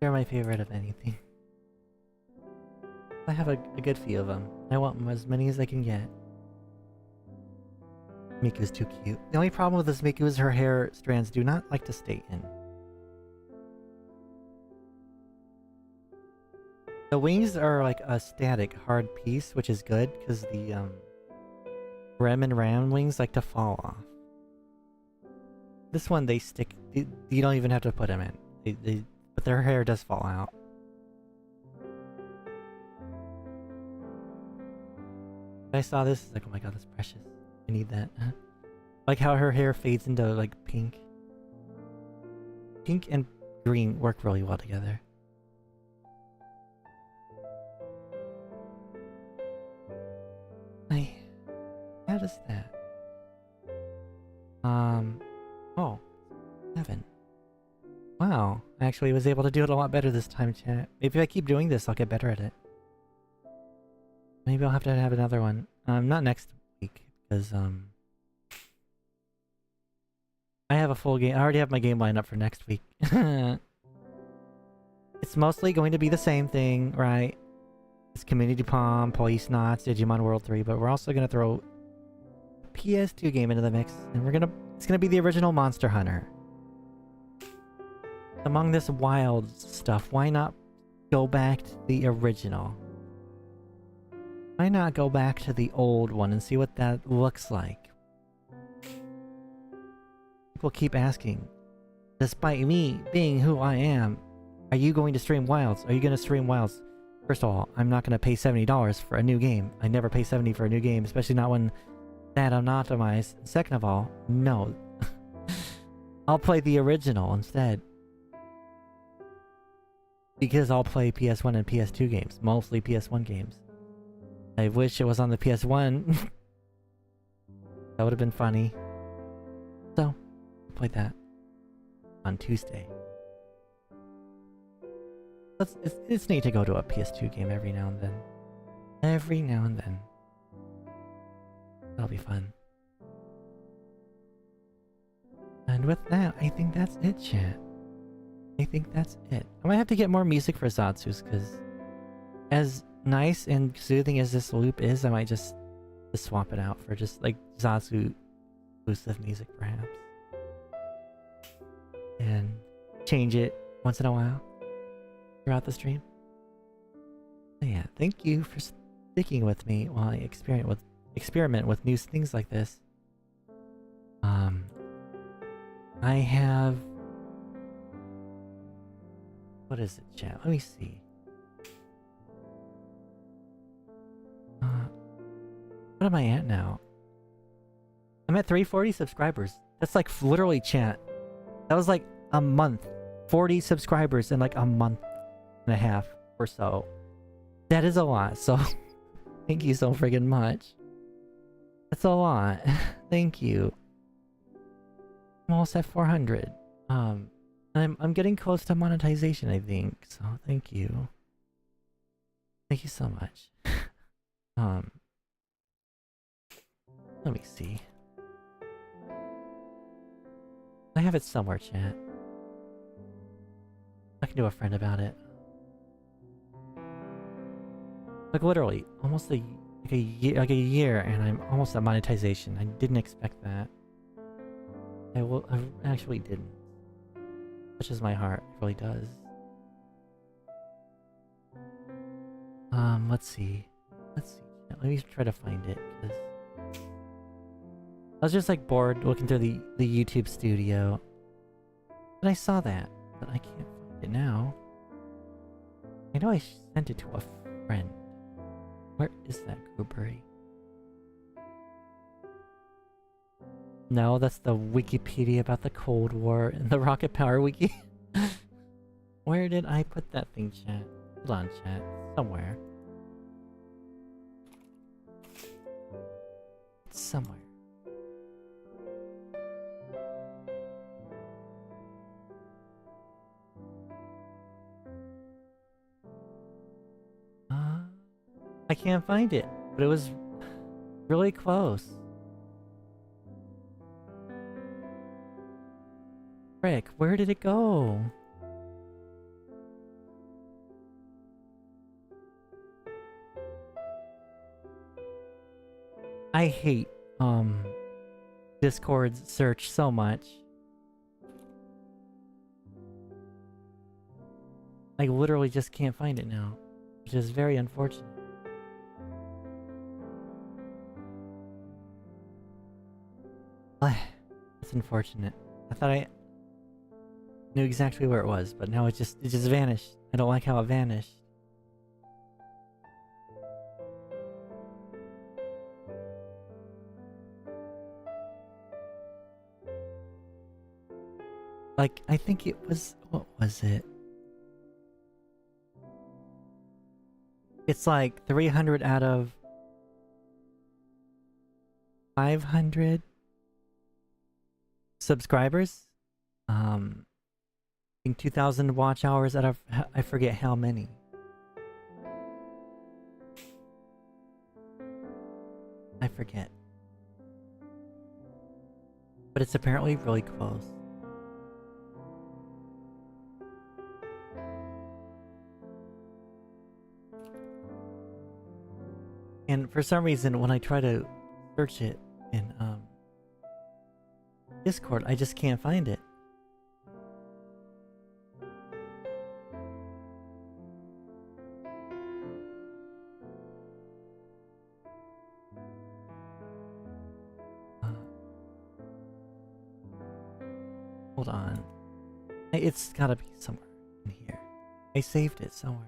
They're my favorite of anything. I have a good few of them. I want as many as I can get. Miku's too cute. The only problem with this Miku is her hair strands do not like to stay in. The wings are like a static, hard piece, which is good, because the Rem and Ram wings like to fall off. This one, they stick. You don't even have to put them in. But their hair does fall out. When I saw this, it's like, oh my god, that's precious. I need that. Like how her hair fades into like pink. Pink and green work really well together. How does that? Oh, 7. Wow, I actually was able to do it a lot better this time, chat. Maybe if I keep doing this, I'll get better at it. Maybe I'll have to have another one. Not next week, because, I have a full game. I already have my game lined up for next week. It's mostly going to be the same thing, right? It's Community Palm, Police Knots, Digimon World 3, but we're also going to throw a PS2 game into the mix, and it's gonna be the original Monster Hunter. Among this wild stuff, why not go back to the original? Why not go back to the old one and see what that looks like? People keep asking, despite me being who I am, are you going to stream Wilds? Are you going to stream Wilds? First of all, I'm not going to pay $70 for a new game. I never pay $70 for a new game, especially not when that unoptimized. Second of all, no. I'll play the original instead. Because I'll play PS1 and PS2 games. Mostly PS1 games. I wish it was on the PS1. That would have been funny. So, I played that on Tuesday. It's neat to go to a PS2 game every now and then. Every now and then. That'll be fun. And with that, I think that's it, chat. I think that's it. I might have to get more music for Zatsu's, because as nice and soothing as this loop is, I might just swap it out for just like Zatsu exclusive music, perhaps. And change it once in a while throughout the stream. So yeah, thank you for sticking with me while I experiment with new things like this. I have... What is it, chat? Let me see. What am I at now? I'm at 340 subscribers. That's like literally, chat. That was like a month. 40 subscribers in like a month and a half or so. That is a lot, so thank you so friggin' much. That's a lot. Thank you. I'm almost at 400. I'm getting close to monetization, I think. So thank you. Thank you so much. Let me see. I have it somewhere, chat. I can do a friend about it. Like literally, almost a year, and I'm almost at monetization. I didn't expect that. I actually didn't. Touches my heart. It really does. Let's see. Let me try to find it, because I was just like bored looking through the YouTube studio. And I saw that, but I can't find it now. I know I sent it to a friend. Where is that Goobery? No, that's the Wikipedia about the Cold War and the rocket power wiki. Where did I put that thing, chat? Hold on, chat. Somewhere. It's somewhere. I can't find it, but it was really close. Frick, where did it go? I hate, Discord's search so much. I literally just can't find it now, which is very unfortunate. That's unfortunate. I thought I knew exactly where it was, but now it just vanished. I don't like how it vanished. Like, I think it was... What was it? It's like 300 out of 500 subscribers. I think 2,000 watch hours out of... I forget how many. I forget. But it's apparently really close. And for some reason, when I try to search it in Discord, I just can't find it. Hold on. It's gotta be somewhere in here. I saved it somewhere.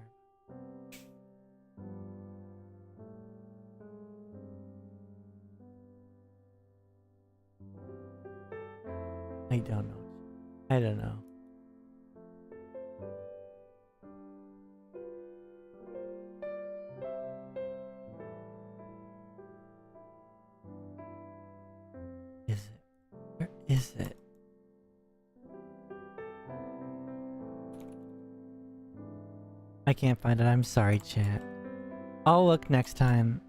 I don't know. I don't know. Is it? Where is it? I can't find it. I'm sorry, chat. I'll look next time.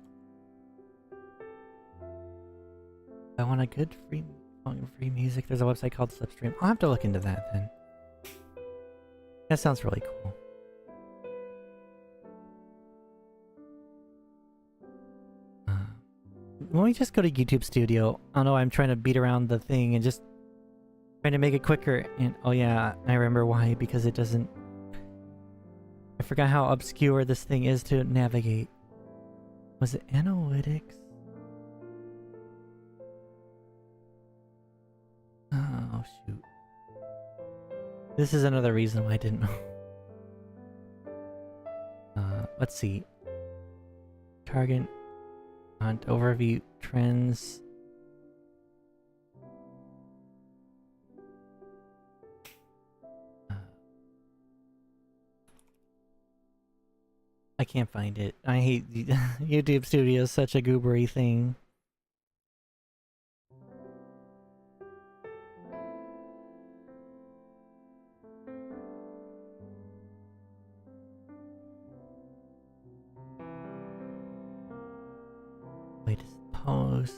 I want a good free music. There's a website called Slipstream. I'll have to look into that then. That sounds really cool. Let me just go to YouTube Studio. I know I'm trying to beat around the thing and just trying to make it quicker. And oh yeah, I remember why. Because it doesn't... I forgot how obscure this thing is to navigate. Was it analytics? Oh shoot. This is another reason why I didn't know. Let's see. Target hunt overview trends. I can't find it. I hate YouTube Studio is such a goobery thing. Latest post.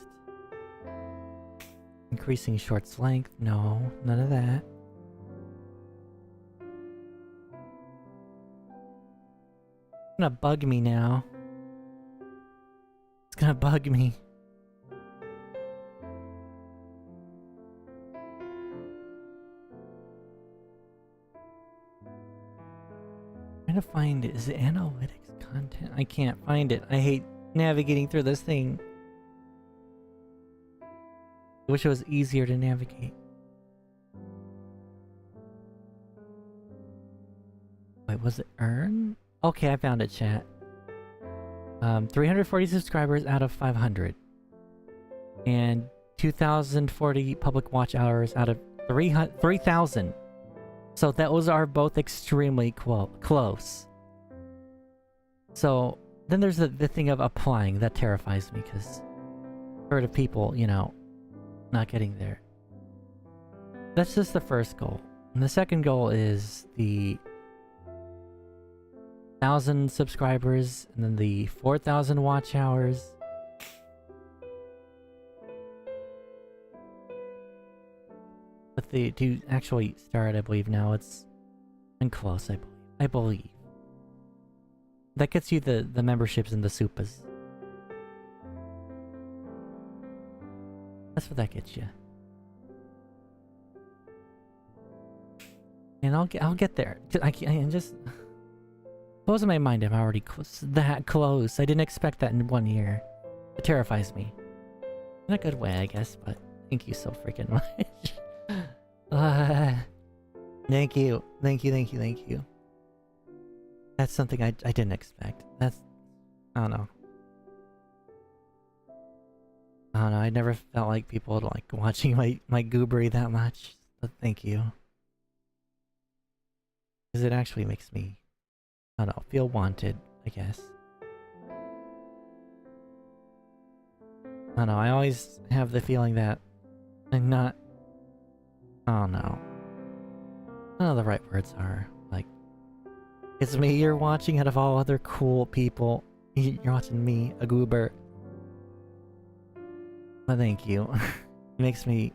Increasing shorts length. No, none of that. It's gonna bug me now. It's gonna bug me. I'm trying to find it. Is it analytics content? I can't find it. I hate navigating through this thing. I wish it was easier to navigate. Wait, was it earn? Okay, I found it, chat. 340 subscribers out of 500. And 2,040 public watch hours out of 3,000. So those are both extremely close. So then there's the thing of applying. That terrifies me because I've heard of people, you know, not getting there. That's just the first goal. And the second goal is the 1,000 subscribers and then the 4,000 watch hours. But they do actually start, I believe now. It's been close, I believe. That gets you the memberships and the supas. That's what that gets you. And I'll get there. I just close in my mind. I'm already that close. I didn't expect that in 1 year. It terrifies me. In a good way, I guess. But thank you so freaking much. Thank you. That's something I didn't expect. I don't know. I never felt like people would like watching my goobery that much. But thank you. Because it actually makes me, I don't know, feel wanted, I guess. I don't know, I always have the feeling that I'm not... I don't know. I don't know the right words are. Like, it's me you're watching out of all other cool people. You're watching me, a goober. But thank you. It makes me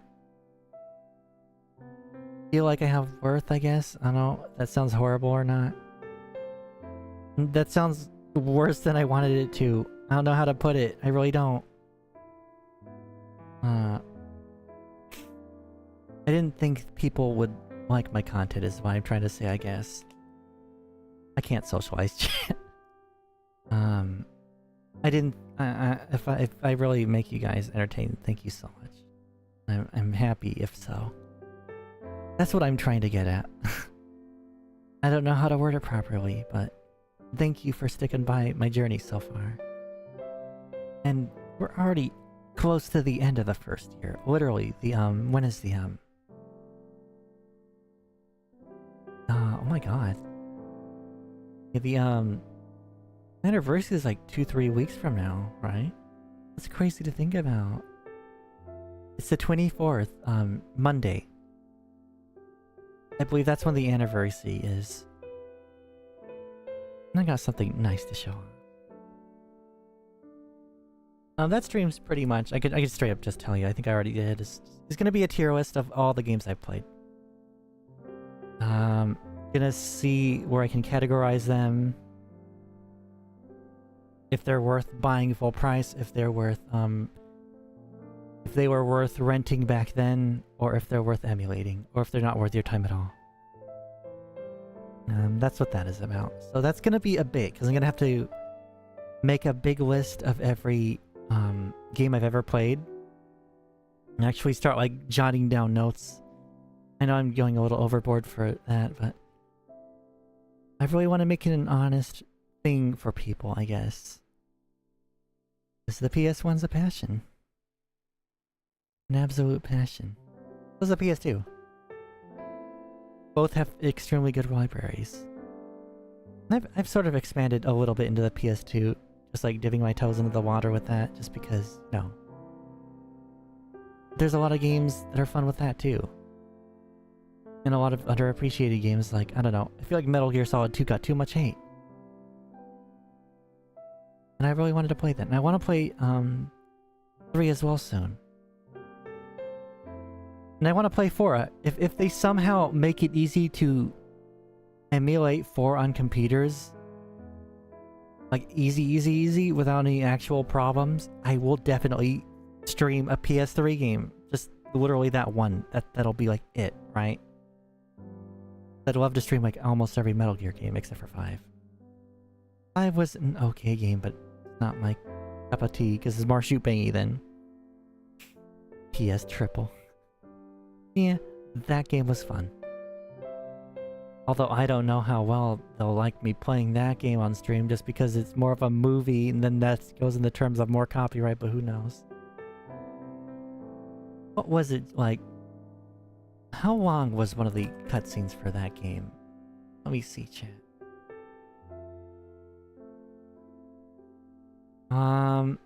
feel like I have worth, I guess. I don't know if that sounds horrible or not. That sounds worse than I wanted it to. I don't know how to put it. I really don't. I didn't think people would like my content is what I'm trying to say, I guess. I can't socialize chat. I didn't... if I really make you guys entertained, thank you so much. I'm happy if so. That's what I'm trying to get at. I don't know how to word it properly, but thank you for sticking by my journey so far. And we're already close to the end of the first year. Literally, when is the, oh my god. Yeah, the, anniversary is like 2-3 weeks from now, right? That's crazy to think about. It's the 24th, Monday. I believe that's when the anniversary is. And I got something nice to show. That stream's pretty much... I could straight up just tell you. I think I already did. It's gonna be a tier list of all the games I've played. Gonna see where I can categorize them. If they're worth buying full price. If they're worth... if they were worth renting back then, or if they're worth emulating, or if they're not worth your time at all. That's what that is about. So that's gonna be a big, because I'm gonna have to make a big list of every game I've ever played. And actually start like jotting down notes. I know I'm going a little overboard for that, but I really want to make it an honest thing for people, I guess. Because the PS1's a passion. An absolute passion. So is the PS2. Both have extremely good libraries. I've sort of expanded a little bit into the PS2, just like dipping my toes into the water with that, just because, you know. There's a lot of games that are fun with that too. And a lot of underappreciated games like, I don't know, I feel like Metal Gear Solid 2 got too much hate. And I really wanted to play that. And I want to play 3 as well soon. And I want to play 4. If they somehow make it easy to emulate 4 on computers, like easy, without any actual problems, I will definitely stream a PS3 game. Just literally that one. That'll be like it, right? I'd love to stream like almost every Metal Gear game except for 5. 5 was an okay game, but it's not my cup of tea because it's more shoot-bangy than PS Triple. Yeah, that game was fun. Although I don't know how well they'll like me playing that game on stream just because it's more of a movie and then that goes in the terms of more copyright, but who knows. What was it like? How long was one of the cutscenes for that game? Let me see, chat. The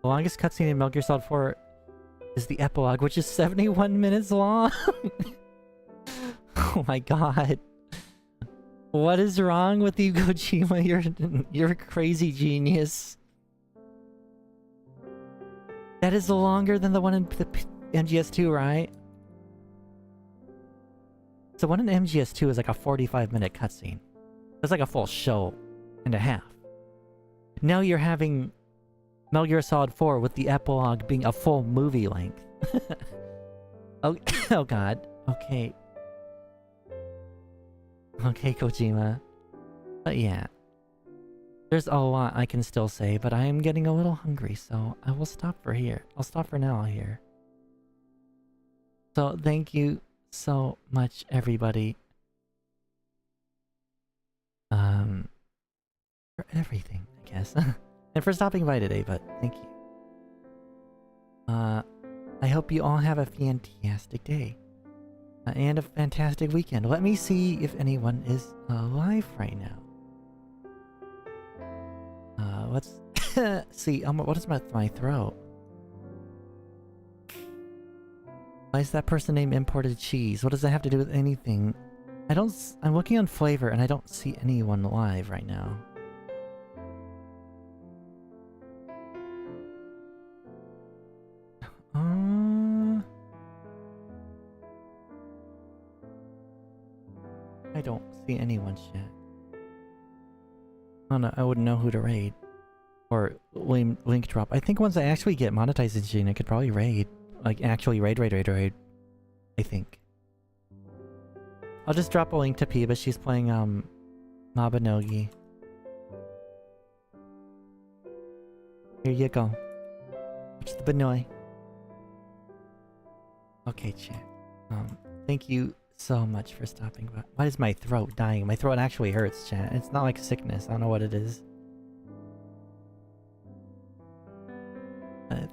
longest cutscene in Metal Gear Solid 4 is the epilogue, which is 71 minutes long. Oh my god. What is wrong with you, Kojima? You're a crazy genius. That is longer than the one in the MGS2, right? So one in MGS2 is like a 45-minute cutscene. That's like a full show and a half. Now you're having Metal Gear Solid 4 with the epilogue being a full movie length. Oh, oh god. Okay. Okay, Kojima. But yeah. There's a lot I can still say, but I am getting a little hungry, so I will stop for here. I'll stop for now here. So thank you so much, everybody. For everything, I guess. And for stopping by today, but thank you. I hope you all have a fantastic day. And a fantastic weekend. Let me see if anyone is live right now. Let's see. What is my throat? Why is that person named Imported Cheese? What does that have to do with anything? I'm looking on FlaVR and I don't see anyone live right now. I don't see anyone yet. Oh no, I wouldn't know who to raid. Or link drop. I think once I actually get monetized in Gene, I could probably raid. Like, actually raid. I think. I'll just drop a link to P, but she's playing, Mabinogi. Here you go. Watch the Benoy. Okay, chat. Thank you so much for stopping by. Why is my throat dying? My throat actually hurts, chat. It's not like sickness. I don't know what it is.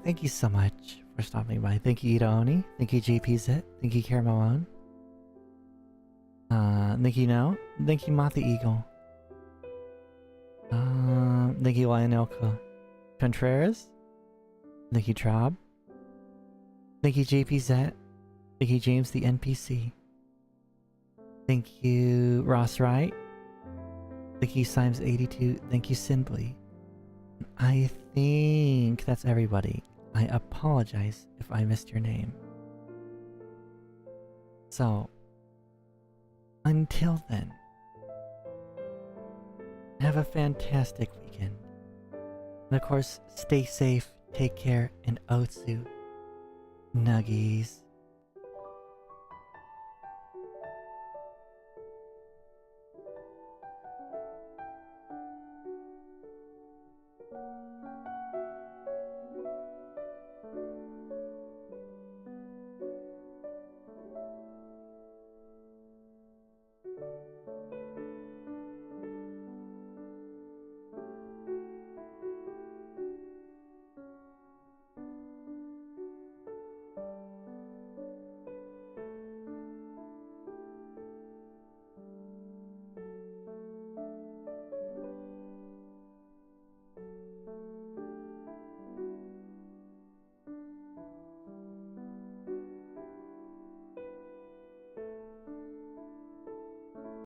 Thank you so much for stopping by. Thank you, Itaoni. Thank you, JPZ. Thank you, Caramelone. Thank you, No. Thank you, Moth Eagle. Thank you, Lionel Contreras. Thank you, Traub. Thank you, JPZ. Thank you, James the NPC. Thank you, Ross Wright. Thank you, Symes82. Thank you, Simply. I think that's everybody. I apologize if I missed your name. So, until then, have a fantastic weekend. And of course, stay safe, take care, and Otsu. Nuggies.